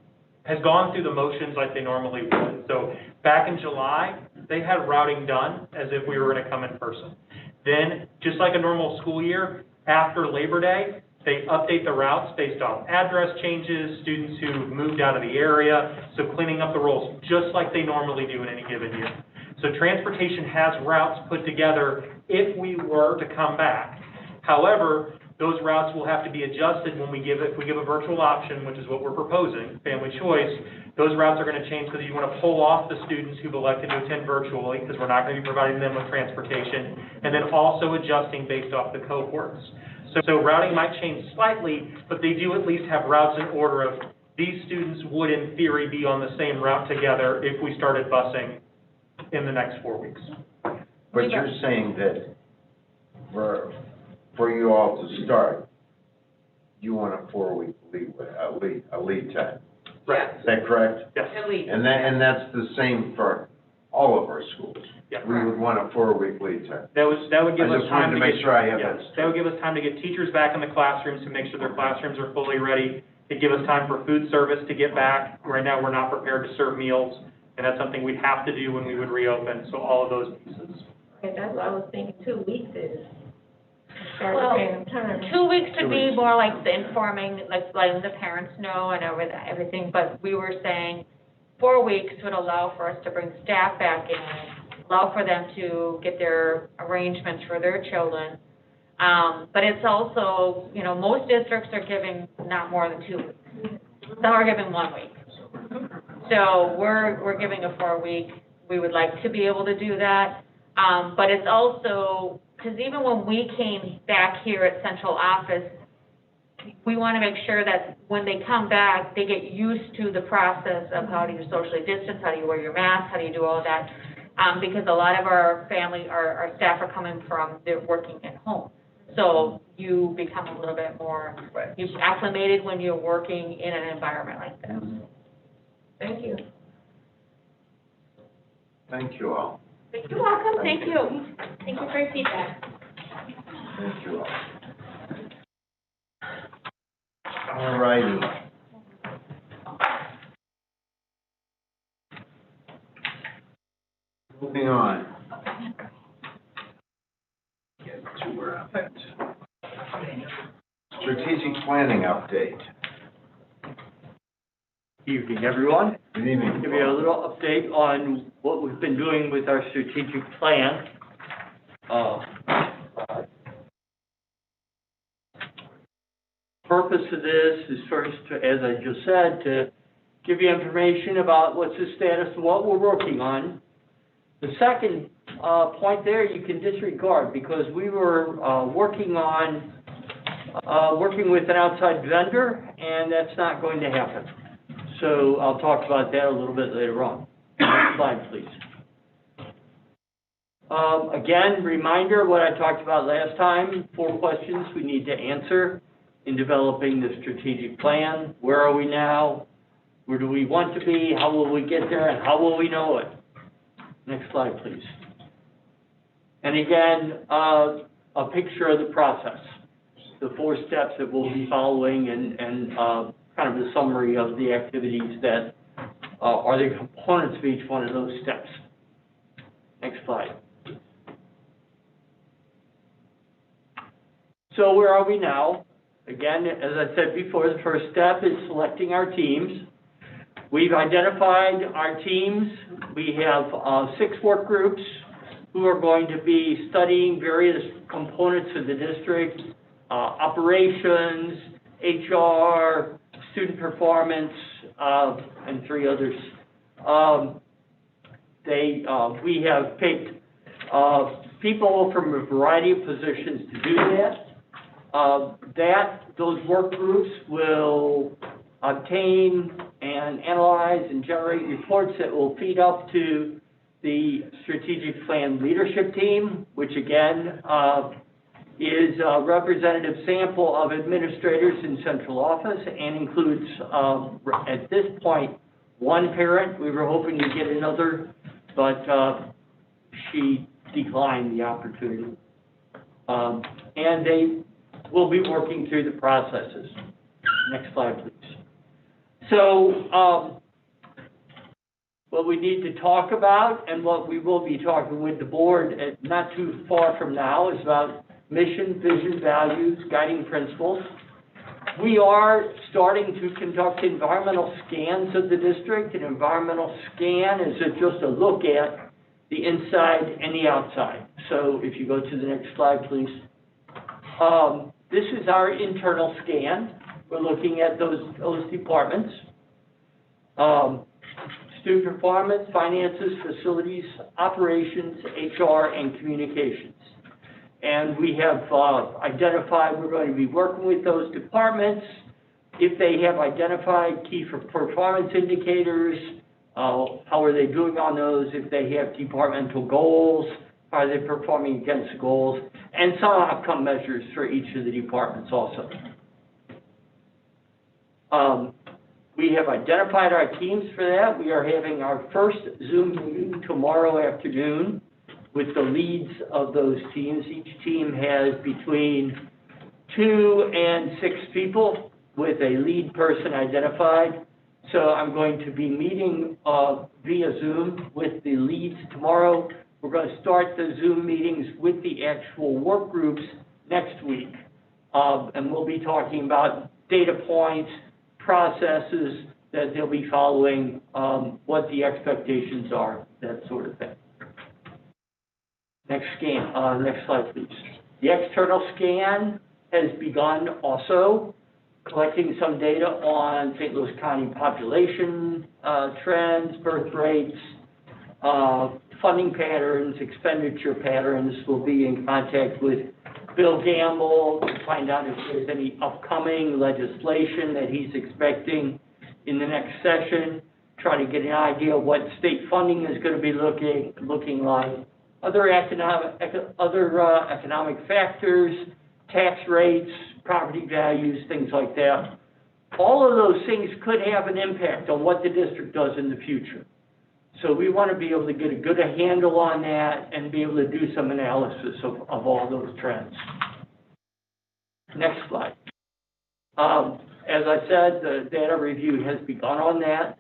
has gone through the motions like they normally would. So back in July, they had routing done as if we were going to come in person. Then, just like a normal school year, after Labor Day, they update the routes based on address changes, students who moved out of the area, so cleaning up the rolls, just like they normally do in any given year. So transportation has routes put together if we were to come back. However, those routes will have to be adjusted when we give a virtual option, which is what we're proposing, family choice. Those routes are going to change because you want to pull off the students who've elected to attend virtually, because we're not going to be providing them with transportation, and then also adjusting based off the cohorts. So routing might change slightly, but they do at least have routes in order of, these students would in theory be on the same route together if we started busing in the next 4 weeks. But you're saying that for you all to start, you want a 4-week lead time. Right. Is that correct? Yes. At least. And that's the same for all of our schools. Yeah. We would want a 4-week lead time. That would give I us just time wanted to to make get. sure I have Yes, that. that would give us time to get teachers back in the classrooms to make sure their classrooms are fully ready. It'd give us time for food service to get back. Right now, we're not prepared to serve meals, and that's something we'd have to do when we would reopen, so all of those pieces. Okay, that's what I was thinking, 2 weeks is. Start Well, paying time. 2 weeks would 2 be weeks. more like the informing, like letting the parents know and everything, but we were saying 4 weeks would allow for us to bring staff back in, allow for them to get their arrangements for their children. But it's also, you know, most districts are giving not more than 2 weeks. Some are giving 1 week. So we're giving a 4 week. We would like to be able to do that. But it's also, because even when we came back here at central office, we want to make sure that when they come back, they get used to the process of how do you socially distance, how do you wear your mask, how do you do all that. Because a lot of our our staff are coming from, they're working at home. So you become a little bit more, you've acclimated when you're working in an environment like this. Thank you. Thank you all. You're welcome, thank you. Thank you for your feedback. Thank you all. All righty. Moving on. Get to where I'm at. Strategic planning update. Evening, everyone. Good evening. Give you a little update on what we've been doing with our strategic plan. Purpose of this is first, as I just said, to give you information about what's the status of what we're working on. The second point there you can disregard because we were working with an outside vendor, and that's not going to happen. So I'll talk about that a little bit later on. Next slide, please. Again, reminder what I talked about last time, 4 questions we need to answer in developing the strategic plan. Where are we now? Where do we want to be? How will we get there? And how will we know it? Next slide, please. And again, a picture of the process, the 4 steps that we'll be following and kind of the summary of the activities that are the components of each one of those steps. Next slide. So where are we now? Again, as I said before, the first step is selecting our teams. We've identified our teams. We have 6 work groups who are going to be studying various components of the district, operations, HR, student performance, and 3 others. We have picked people from a variety of positions to do that. Those work groups will obtain and analyze and generate reports that will feed up to the strategic plan leadership team, which again is a representative sample of administrators in central office and includes, at this point, 1 parent. We were hoping to get another, but she declined the opportunity. And they will be working through the processes. Next slide, please. So what we need to talk about and what we will be talking with the board not too far from now is about mission, vision, values, guiding principles. We are starting to conduct environmental scans of the district. An environmental scan is just a look at the inside and the outside. So if you go to the next slide, please. This is our internal scan. We're looking at those departments. Student performance, finances, facilities, operations, HR, and communications. And we have identified, we're going to be working with those departments. If they have identified key performance indicators, how are they doing on those? If they have departmental goals, how are they performing against the goals? And some outcome measures for each of the departments also. We have identified our teams for that. We are having our first Zoom meeting tomorrow afternoon with the leads of those teams. Each team has between 2 and 6 people with a lead person identified. So I'm going to be meeting via Zoom with the leads tomorrow. We're going to start the Zoom meetings with the actual work groups next week. And we'll be talking about data points, processes that they'll be following, what the expectations are, that sort of thing. Next slide, please. The external scan has begun also, collecting some data on St. Louis County population trends, birth rates, funding patterns, expenditure patterns. We'll be in contact with Bill Gamble to find out if there's any upcoming legislation that he's expecting in the next session, try to get an idea of what state funding is going to be looking like. Other economic factors, tax rates, property values, things like that. All of those things could have an impact on what the district does in the future. So we want to be able to get a good handle on that and be able to do some analysis of all those trends. Next slide. As I said, the data review has begun on that.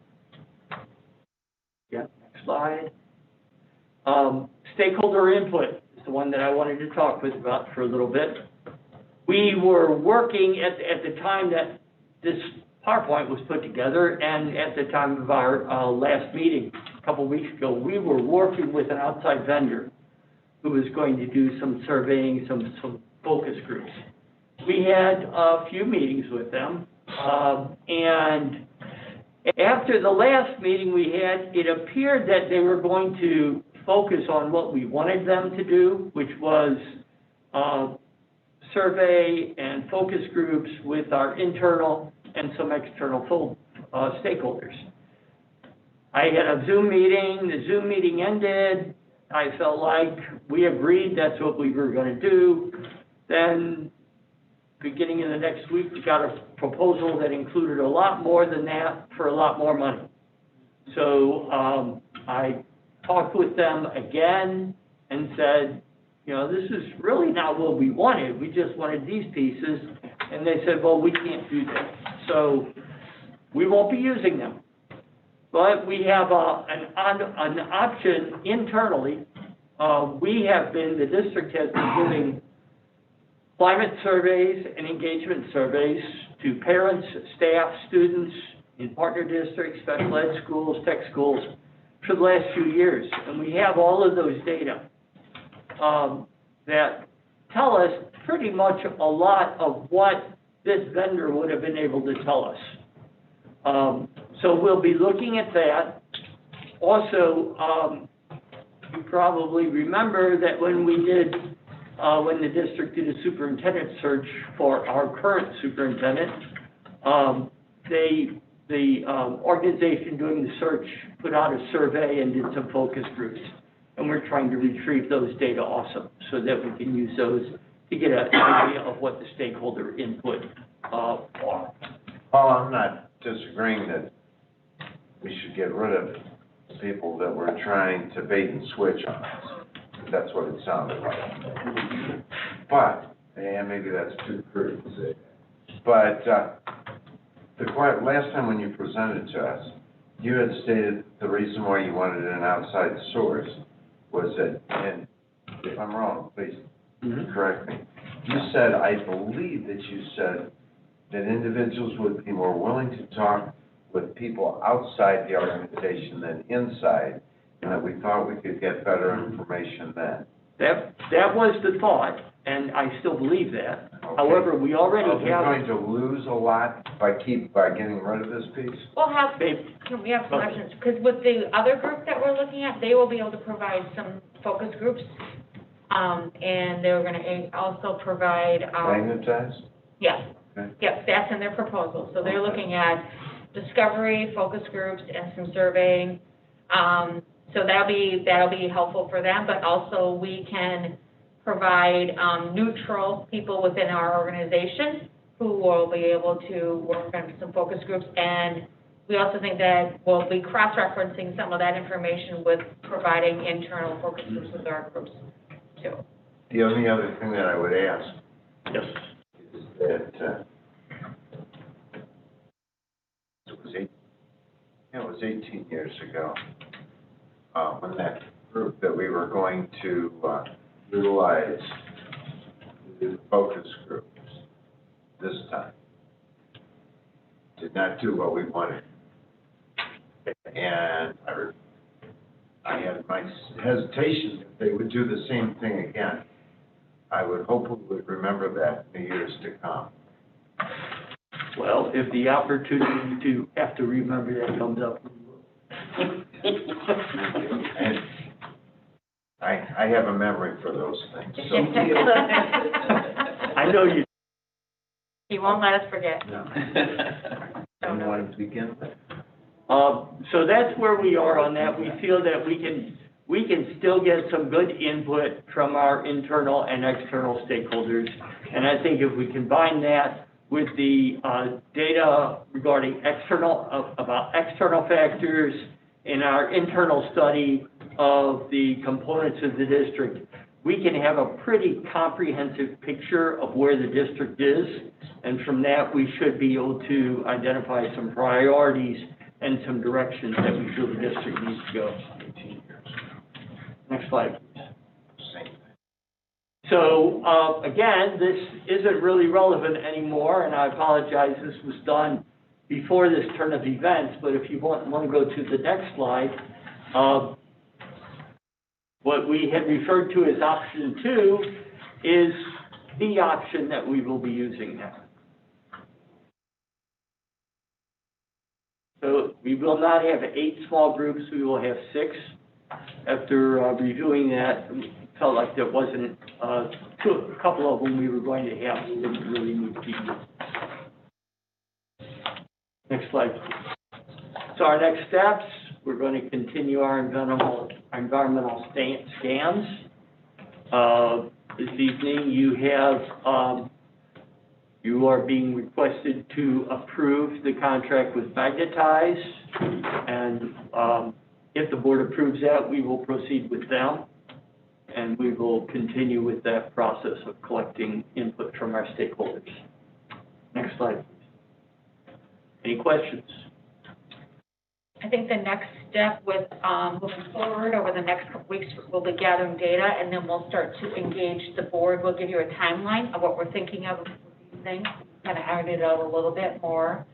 Yeah, next slide. Stakeholder input is the one that I wanted to talk with about for a little bit. We were working at the time that this PowerPoint was put together, and at the time of our last meeting a couple weeks ago, we were working with an outside vendor who was going to do some surveying, some focus groups. We had a few meetings with them, and after the last meeting we had, it appeared that they were going to focus on what we wanted them to do, which was survey and focus groups with our internal and some external stakeholders. I had a Zoom meeting. The Zoom meeting ended. I felt like we agreed that's what we were going to do. Then, beginning of the next week, we got a proposal that included a lot more than that for a lot more money. So I talked with them again and said, you know, this is really not what we wanted. We just wanted these pieces. And they said, well, we can't do that. So we won't be using them. But we have an option internally. The district has been giving climate surveys and engagement surveys to parents, staff, students in partner districts, special ed schools, tech schools for the last few years. And we have all of those data that tell us pretty much a lot of what this vendor would have been able to tell us. So we'll be looking at that. Also, you probably remember that when the district did a superintendent search for our current superintendent, the organization doing the search put out a survey and did some focus groups. And we're trying to retrieve those data also so that we can use those to get an idea of what the stakeholder input are. Well, I'm not disagreeing that we should get rid of people that were trying to bait and switch on us. That's what it sounded like. But, and maybe that's too crude to say that. But last time when you presented to us, you had stated the reason why you wanted an outside source was that, and if I'm wrong, please correct me. You said, I believe that you said that individuals would be more willing to talk with people outside the organization than inside, and that we thought we could get better information then. That was the thought, and I still believe that. Okay. However, we already have. Are we going to lose a lot by getting rid of this piece? Can we have some questions? Because with the other group that we're looking at, they will be able to provide some focus groups And they're gonna also provide, Magnetized? yes. Okay. Yep, that's in their proposal. So they're looking at discovery, focus groups, and some surveying. So that'll be helpful for them, but also we can provide, neutral people within our organization who will be able to work on some focus groups. And we also think that we'll be cross-referencing some of that information with providing internal focus groups with our groups too. The only other thing that I would ask Yes. is that, it was 18 years ago, when that group that we were going to utilize the focus groups this time did not do what we wanted. And I had my hesitation that they would do the same thing again. I would hope we would remember that in the years to come. Well, if the opportunity to have to remember that comes up, we will. And I have a memory for those things, so. I know you. He won't let us forget. No. Don't want to begin with. So that's where we are on that. We feel that we can still get some good input from our internal and external stakeholders. And I think if we combine that with the data regarding about external factors in our internal study of the components of the district, we can have a pretty comprehensive picture of where the district is. And from that, we should be able to identify some priorities and some directions that we feel the district needs to go. Next slide, please. Same thing. So, again, this isn't really relevant anymore, and I apologize, this was done before this turn of events, but if you want to go to the next slide, what we had referred to as option 2 is the option that we will be using now. So we will not have 8 small groups, we will have 6. After reviewing that, we felt like there wasn't, a couple of them we were going to have, we didn't really need people. Next slide, please. So our next steps, we're going to continue our environmental scans. This evening, you are being requested to approve the contract with Magnetize, and if the board approves that, we will proceed with them, and we will continue with that process of collecting input from our stakeholders. Next slide, please. Any questions? I think the next step with moving forward over the next couple weeks, we'll be gathering data, and then we'll start to engage the board. We'll give you a timeline of what we're thinking of with these things, kind of iron it out a little bit more.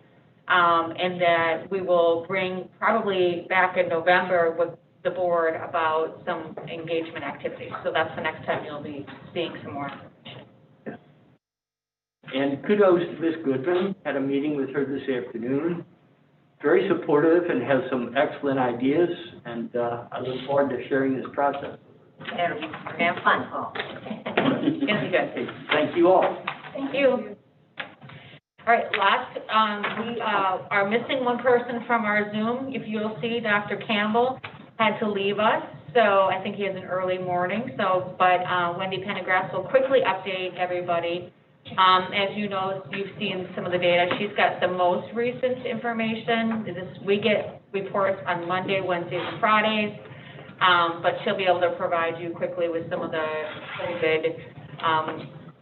And that we will bring probably back in November with the board about some engagement activities. So that's the next time you'll be seeing some more information. Yeah. And kudos to Ms. Goodman. Had a meeting with her this afternoon. Very supportive and has some excellent ideas, and I look forward to sharing this process. It'll be have fun, Paul. It'll be good. Thank you all. Thank you. All right, last, we are missing one person from our Zoom. If you'll see, Dr. Campbell had to leave us, so I think he has an early morning. So, but Wendy Pendergrass will quickly update everybody. As you know, you've seen some of the data. She's got the most recent information. We get reports on Monday, Wednesdays, and Fridays, but she'll be able to provide you quickly with some of the COVID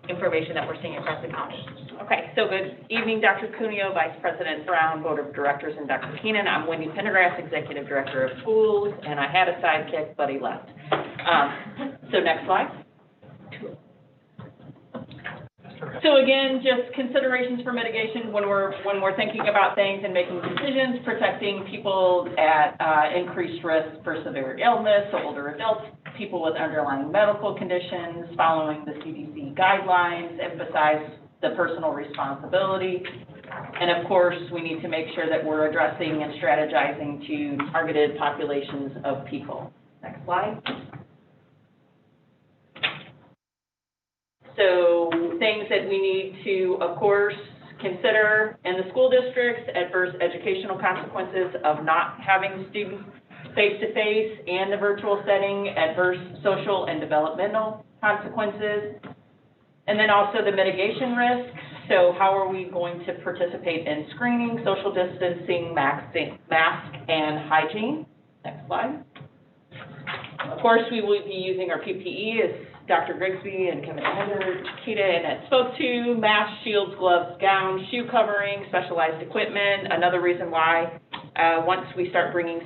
information that we're seeing across the county. Okay, so good evening, Dr. Cuneo, Vice President Brown, Board of Directors, and Dr. Keenan. I'm Wendy Pendergrass, Executive Director of Schools, and I had a sidekick, but he left. So next slide. So again, just considerations for mitigation when we're thinking about things and making decisions, protecting people at increased risk for severe illness, so older adults, people with underlying medical conditions, following the CDC guidelines, emphasize the personal responsibility. And of course, we need to make sure that we're addressing and strategizing to targeted populations of people. Next slide. So things that we need to, of course, consider in the school districts, adverse educational consequences of not having students face-to-face and the virtual setting, adverse social and developmental consequences, and then also the mitigation risks. So how are we going to participate in screening, social distancing, mask and hygiene? Next slide. Of course, we will be using our PPE, as Dr. Grigsby and Kevin Ender, Kita, and Ed spoke to, masks, shields, gloves, gowns, shoe covering, specialized equipment. Another reason why, once we start bringing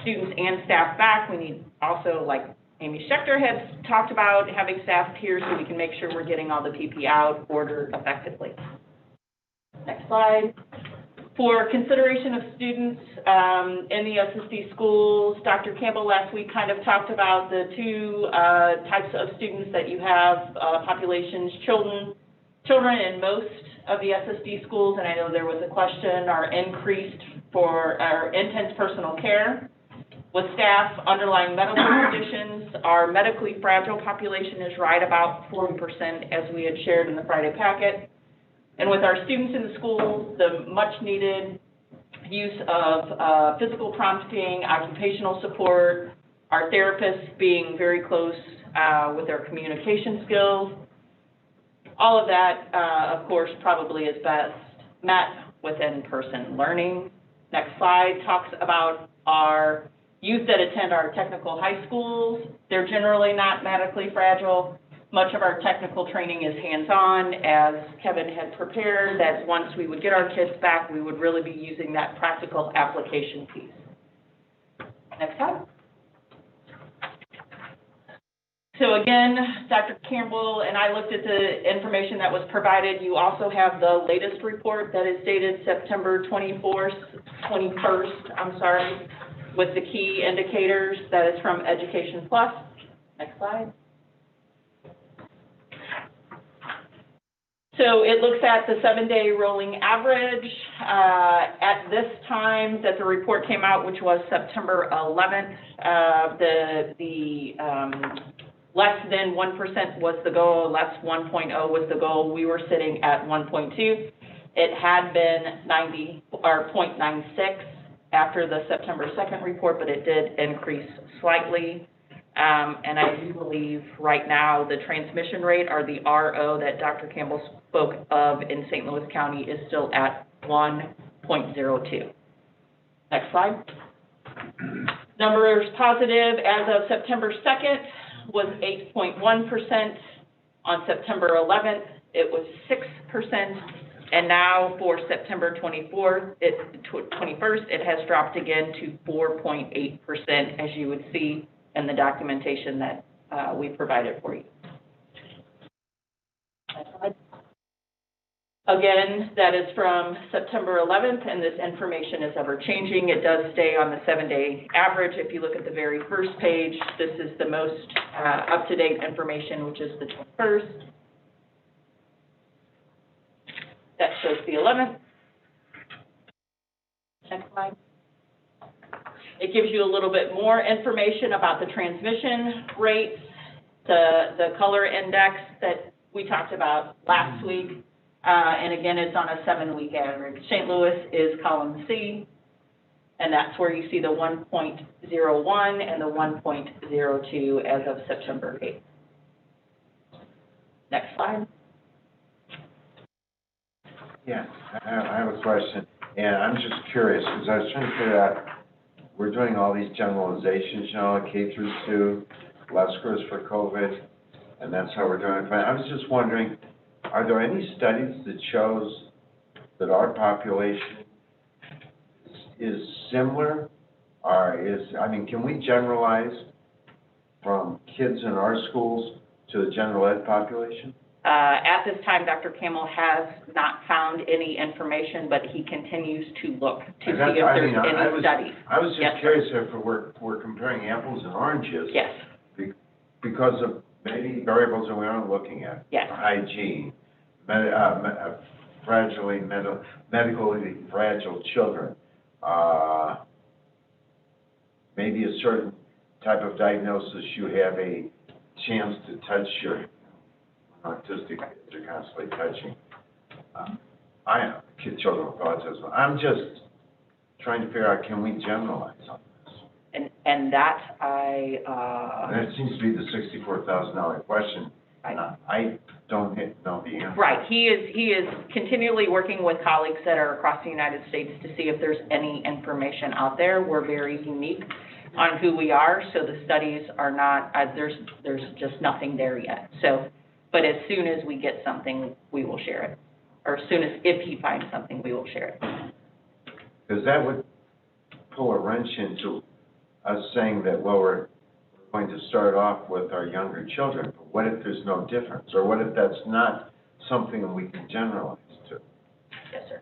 students and staff back, we need also, like Amy Schechter has talked about, having staff here so we can make sure we're getting all the PPE out, ordered effectively. Next slide. For consideration of students in the SSD schools, Dr. Campbell last week kind of talked about the two types of students that you have, populations, children in most of the SSD schools, and I know there was a question, are increased for our intense personal care with staff, underlying medical conditions. Our medically fragile population is right about 40%, as we had shared in the Friday packet. And with our students in the schools, the much-needed use of physical prompting, occupational support, our therapists being very close with their communication skills, all of that, of course, probably is best met with in-person learning. Next slide talks about our youth that attend our technical high schools. They're generally not medically fragile. Much of our technical training is hands-on, as Kevin had prepared, that once we would get our kids back, we would really be using that practical application piece. Next slide. So again, Dr. Campbell and I looked at the information that was provided. You also have the latest report that is dated September 21st, with the key indicators. That is from Education Plus. Next slide. So it looks at the 7-day rolling average. At this time that the report came out, which was September 11th, less than 1% was the goal, less 1.0 was the goal. We were sitting at 1.2. It had been 0.96 after the September 2nd report, but it did increase slightly. And I do believe right now the transmission rate, or the RO that Dr. Campbell spoke of in St. Louis County, is still at 1.02. Next slide. Numbers positive as of September 2nd was 8.1%. On September 11th, it was 6%. And now for September 21st, it has dropped again to 4.8%, as you would see in the documentation that we provided for you. Next slide. Again, that is from September 11th, and this information is ever changing. It does stay on the 7-day average. If you look at the very first page, this is the most up-to-date information, which is the 21st. That shows the 11th. Next slide. It gives you a little bit more information about the transmission rates, the color index that we talked about last week. And again, it's on a 7-week average. St. Louis is column C, and that's where you see the 1.01 and the 1.02 as of September 8th. Next slide. Yeah, I have a question, and I'm just curious, because I was trying to figure out, we're doing all these generalizations, K through 2, less scores for COVID, and that's how we're doing it. But I was just wondering, are there any studies that shows that our population is similar, or can we generalize from kids in our schools to the general ed population? At this time, Dr. Campbell has not found any information, but he continues to look to see if there's any studies. I was just curious if we're comparing apples and oranges. Yes. Because of maybe variables that we aren't looking at. Yes. Hygiene, medically fragile children, maybe a certain type of diagnosis you have a chance to touch your autistic kids are constantly touching. I have children with autism. I'm just trying to figure out, can we generalize on this? And that And it seems to be the $64,000 question. I don't know the answer. right, he is continually working with colleagues that are across the United States to see if there's any information out there. We're very unique on who we are, so the studies are not, there's just nothing there yet. So, but as soon as we get something, we will share it. Or as soon as, if he finds something, we will share it. Because that would pull a wrench into us saying that, well, we're going to start off with our younger children, but what if there's no difference? Or what if that's not something we can generalize to? Yes, sir.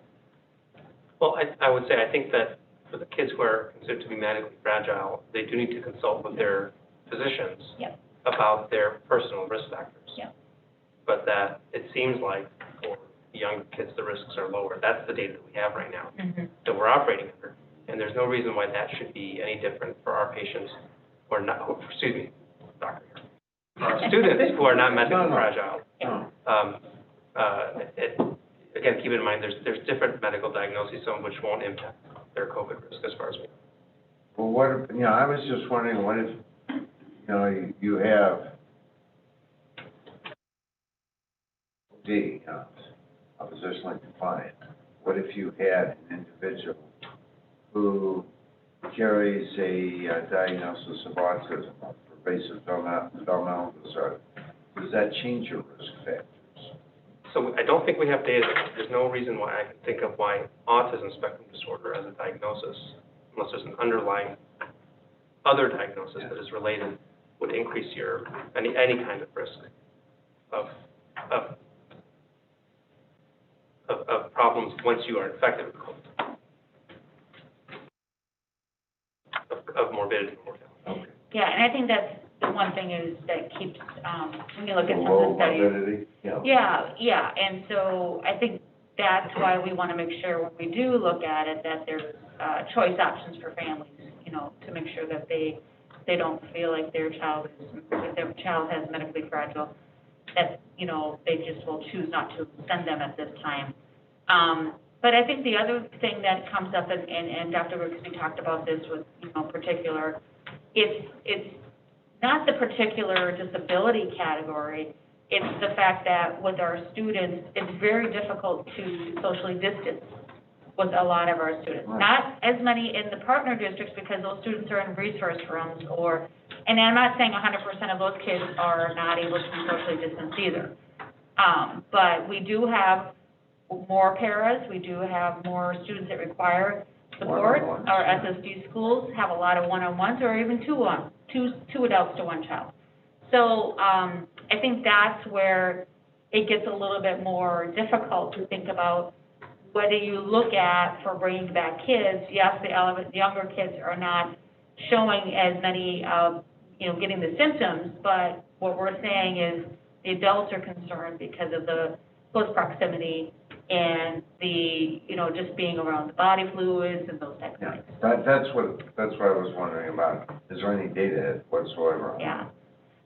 Well, I would say, I think that for the kids who are considered to be medically fragile, they do need to consult with their physicians Yep. about their personal risk factors. Yep. But that it seems like for the younger kids, the risks are lower. That's the data that we have right now, that we're operating under. And there's no reason why that should be any different for our patients or not, excuse me, doctor, for our students who are not medically fragile. Again, keep in mind, there's different medical diagnoses, some of which won't impact their COVID risk as far as we know. Well, what if, I was just wondering, what if, you have D, oppositionally defiant. What if you had an individual who carries a diagnosis of autism or pervasive developmental disorder? Does that change your risk factors? So I don't think we have data. There's no reason why I can think of why autism spectrum disorder as a diagnosis, unless there's an underlying other diagnosis that is related, would increase your, any kind of risk of problems once you are infected with COVID, of morbidity and mortality. Okay. Yeah, and I think that's the one thing is that keeps, when you look at some Low of the studies. morbidity? Yeah, and so I think that's why we want to make sure when we do look at it, that there's choice options for families, to make sure that they don't feel like their child has medically fragile, that, they just will choose not to send them at this time. But I think the other thing that comes up, and Dr. Rixby talked about this with, particular, it's not the particular disability category, it's the fact that with our students, it's very difficult to socially distance with a lot of our students. Right. Not as many in the partner districts because those students are in resource rooms and I'm not saying 100% of those kids are not able to be socially distanced either. But we do have more paras, we do have more students that require support. One-on-ones. Our SSD schools have a lot of one-on-ones or even two adults to one child. So I think that's where it gets a little bit more difficult to think about whether you look at for bringing back kids. Yes, the younger kids are not showing as many, getting the symptoms, but what we're saying is the adults are concerned because of the close proximity and the, just being around the body fluids and those types of things. That's what I was wondering about. Is there any data whatsoever on that? Yeah.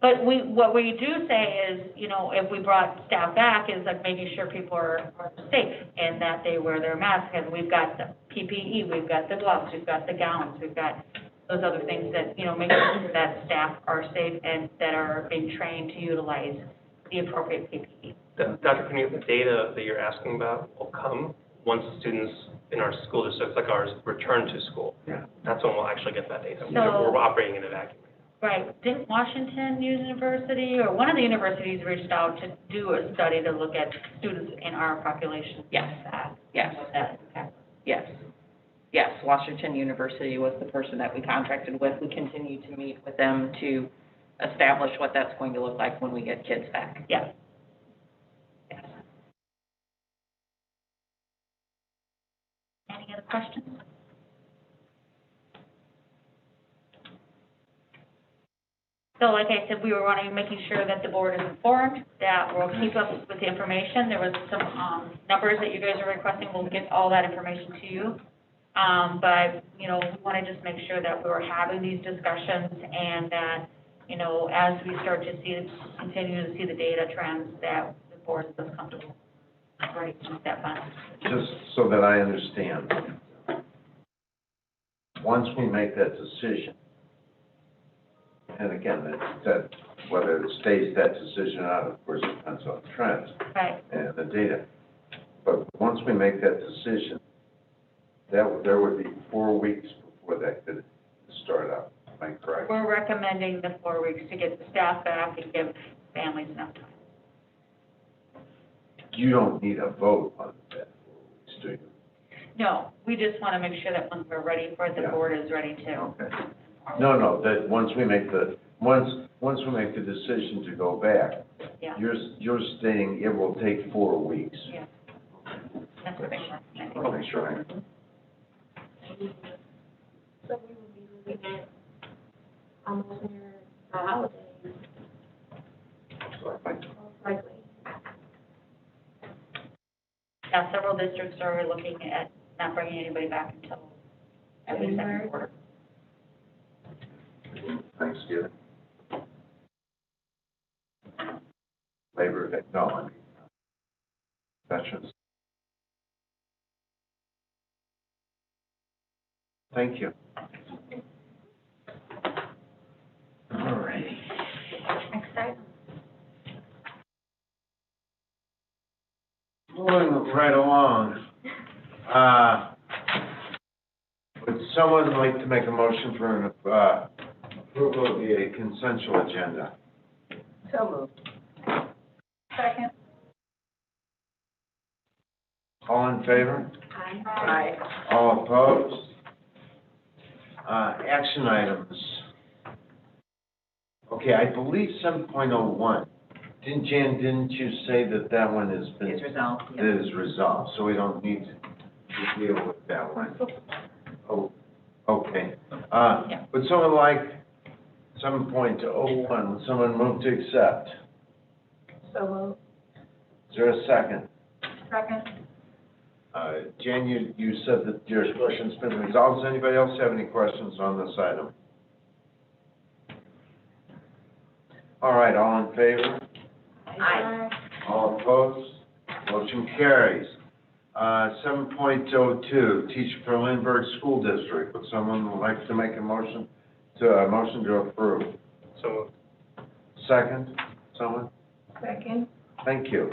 But what we do say is, if we brought staff back, is like making sure people are safe and that they wear their masks. And we've got the PPE, we've got the gloves, we've got the gowns, we've got those other things that, make sure that staff are safe and that are being trained to utilize the appropriate PPE. Dr. Pena, the data that you're asking about will come once students in our school districts like ours return to school. Yeah. That's when we'll actually get that data. So- We're operating in a vacuum. Right. Didn't Washington University or one of the universities reached out to do a study to look at students in our population? Yes. Yes. Yes, Washington University was the person that we contracted with. We continue to meet with them to establish what that's going to look like when we get kids back. Yeah. Yes. Any other questions? So like I said, we were making sure that the board is informed, that we'll keep up with the information. There was some numbers that you guys are requesting. We'll get all that information to you. But, we want to just make sure that we were having these discussions and that, you know, as we start to continue to see the data trends, that the board is comfortable ready to step on. Just so that I understand, once we make that decision, and again, that whether it stays that decision or not, of course, depends on the trends Right. and the data. But once we make that decision, there would be 4 weeks before that could start up. Am I correct? We're recommending the 4 weeks to get the staff back and give families enough time. You don't need a vote on that 4 weeks, do you? No, we just want to make sure that when we're ready for it, the Yeah. board is ready to. Okay. No, that once we make the decision to go back, Yeah. you're saying it will take 4 weeks. Yeah. That's what I think. I'll make sure. So we will be looking at almost near the holidays, most likely. Yeah, several districts are looking at not bringing anybody back until at least second quarter. Thanksgiving. Labor Day, no, I mean, Veterans. Thank you. All righty. Next item. Moving right along, would someone like to make a motion for an approval of the consensual agenda? So moved. Second. All in favor? Aye. All opposed? Action items. Okay, I believe 7.01. Didn't you say that one has been? It's resolved, yeah. It is resolved, so we don't need to deal with that one. Oh, okay. Would someone like 7.01, would someone move to accept? So moved. Is there a second? Second. Jan, you said that your question's been resolved. Does anybody else have any questions on this item? All right, all in favor? Aye. All opposed? Motion carries. 7.02, teacher for Lindbergh School District. Would someone like to make a motion to approve? So Second, someone? Second. Thank you.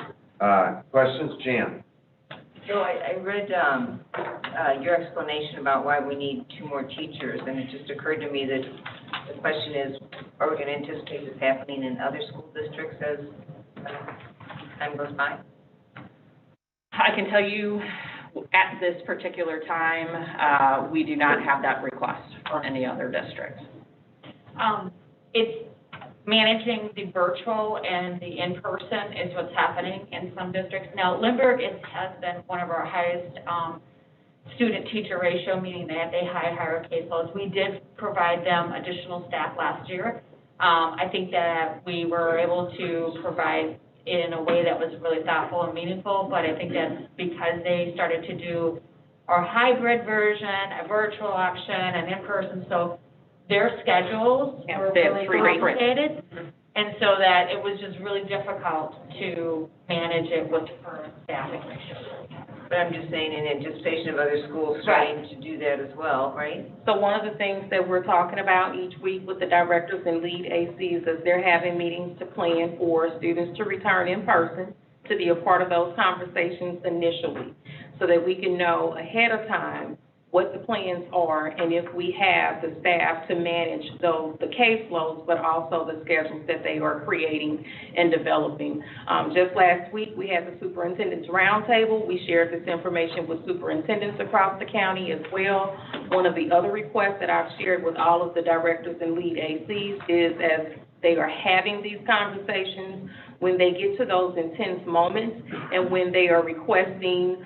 Questions, Jan? So I read your explanation about why we need 2 more teachers, and it just occurred to me that the question is, are we going to anticipate this happening in other school districts as time goes by? I can tell you, at this particular time, we do not have that request from any other districts. It's managing the virtual and the in-person is what's happening in some districts. Now, Lindbergh has been one of our highest student-teacher ratio, meaning they have higher caseloads. We did provide them additional staff last year. I think that we were able to provide in a way that was really thoughtful and meaningful, but I think that's because they started to do our hybrid version, a virtual option, and in-person, so their schedules were really complicated, and so that it was just really difficult to manage it with the current staffing ratio. But I'm just saying, in anticipation of other schools starting to do that as well, right? So one of the things that we're talking about each week with the directors and lead ACs is they're having meetings to plan for students to return in person, to be a part of those conversations initially, so that we can know ahead of time what the plans are, and if we have the staff to manage the caseloads, but also the schedules that they are creating and developing. Just last week, we had the superintendent's roundtable. We shared this information with superintendents across the county as well. One of the other requests that I've shared with all of the directors and lead ACs is, as they are having these conversations, when they get to those intense moments and when they are requesting,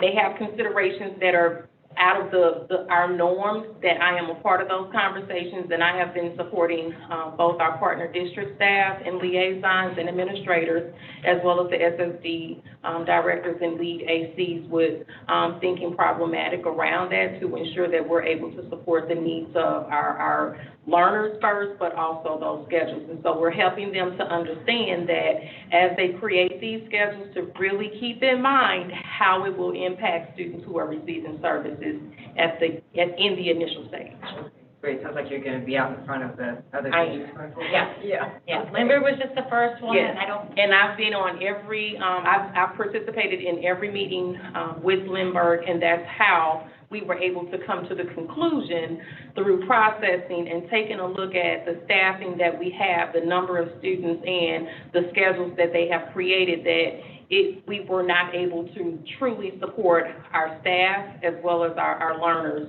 they have considerations that are out of our norms, that I am a part of those conversations, and I have been supporting both our partner district staff and liaisons and administrators, as well as the SSD directors and lead ACs with thinking problematic around that to ensure that we're able to support the needs of our learners first, but also those schedules. And so we're helping them to understand that as they create these schedules, to really keep in mind how it will impact students who are receiving services in the initial stage. Great, sounds like you're gonna be out in front of the other. Yeah, Lindbergh was just the first one, Yes. and I don't. And I've been on every, I've participated in every meeting with Lindbergh, and that's how we were able to come to the conclusion through processing and taking a look at the staffing that we have, the number of students and the schedules that they have created, that we were not able to truly support our staff as well as our learners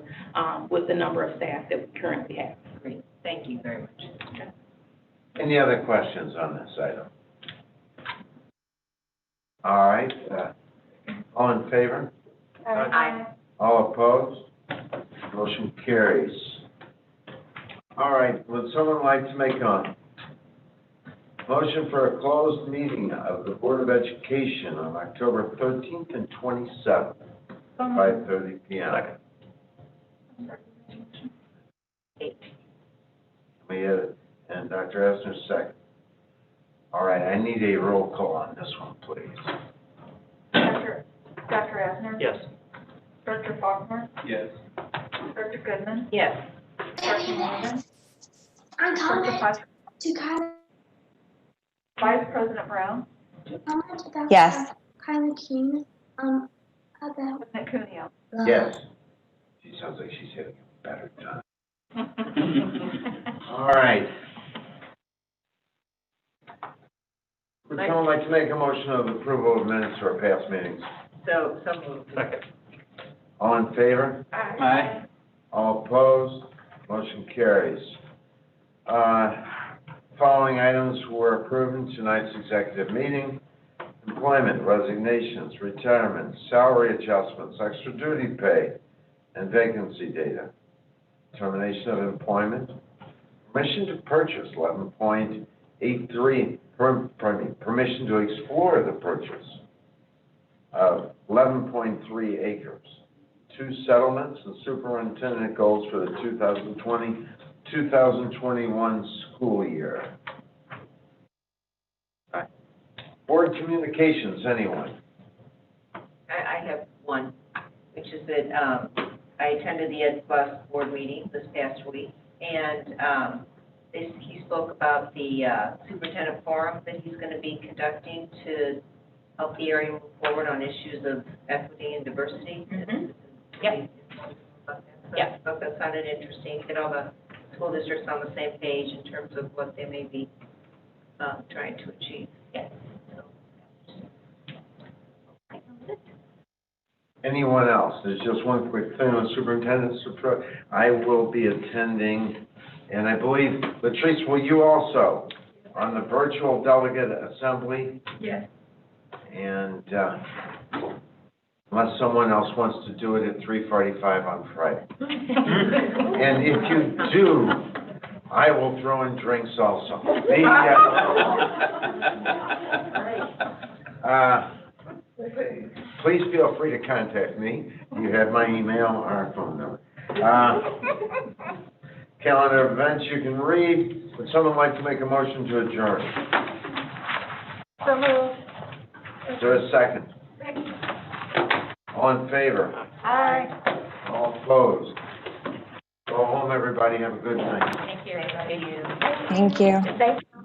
with the number of staff that we currently have. Great, thank you very much. Any other questions on this item? All right, all in favor? Aye. All opposed? Motion carries. All right, would someone like to make a motion for a closed meeting of the Board of Education on October 13th and 27th, 5:30 p.m.? We had it, and Dr. Esner second. All right, I need a roll call on this one, please. Dr. Esner? Yes. Dr. Faulkner? Yes. Dr. Goodman? Yes. Dr. Morgan? I'm Dr. calling to Kylie. Vice President Brown? Yes. Kylie King, about. President Cuneo? Yes. She sounds like she's having a better time. All right. Would someone like to make a motion of approval of minutes for past meetings? So moved. Second. All in favor? Aye. All opposed? Motion carries. Following items were approved in tonight's executive meeting: employment, resignations, retirements, salary adjustments, extra duty pay, and vacancy data. Termination of employment, permission to purchase 11.83, permission to explore the purchase of 11.3 acres. 2 settlements and superintendent goals for the 2020-2021 school year. Board communications, anyone? I have one, which is that, I attended the Ed Plus board meeting this past week, and, he spoke about the, superintendent forum that he's gonna be conducting to help the area move forward on issues of equity and diversity. Mm-hmm. Yep. Yeah. I thought that sounded interesting, get all the school districts on the same page in terms of what they may be, trying to achieve. Yes. Anyone else? There's just one quick thing on superintendent's approach. I will be attending, and I believe, Latrice, will you also, on the virtual delegate assembly? Yes. And, unless someone else wants to do it at 3:45 on Friday. And if you do, I will throw in drinks also. Please feel free to contact me. You have my email or phone number. Calendar of events you can read. Would someone like to make a motion to adjourn? So moved. Is there a second? All in favor? Aye. All opposed? Go home, everybody. Have a good night. Thank you, everybody. Thank you. Thank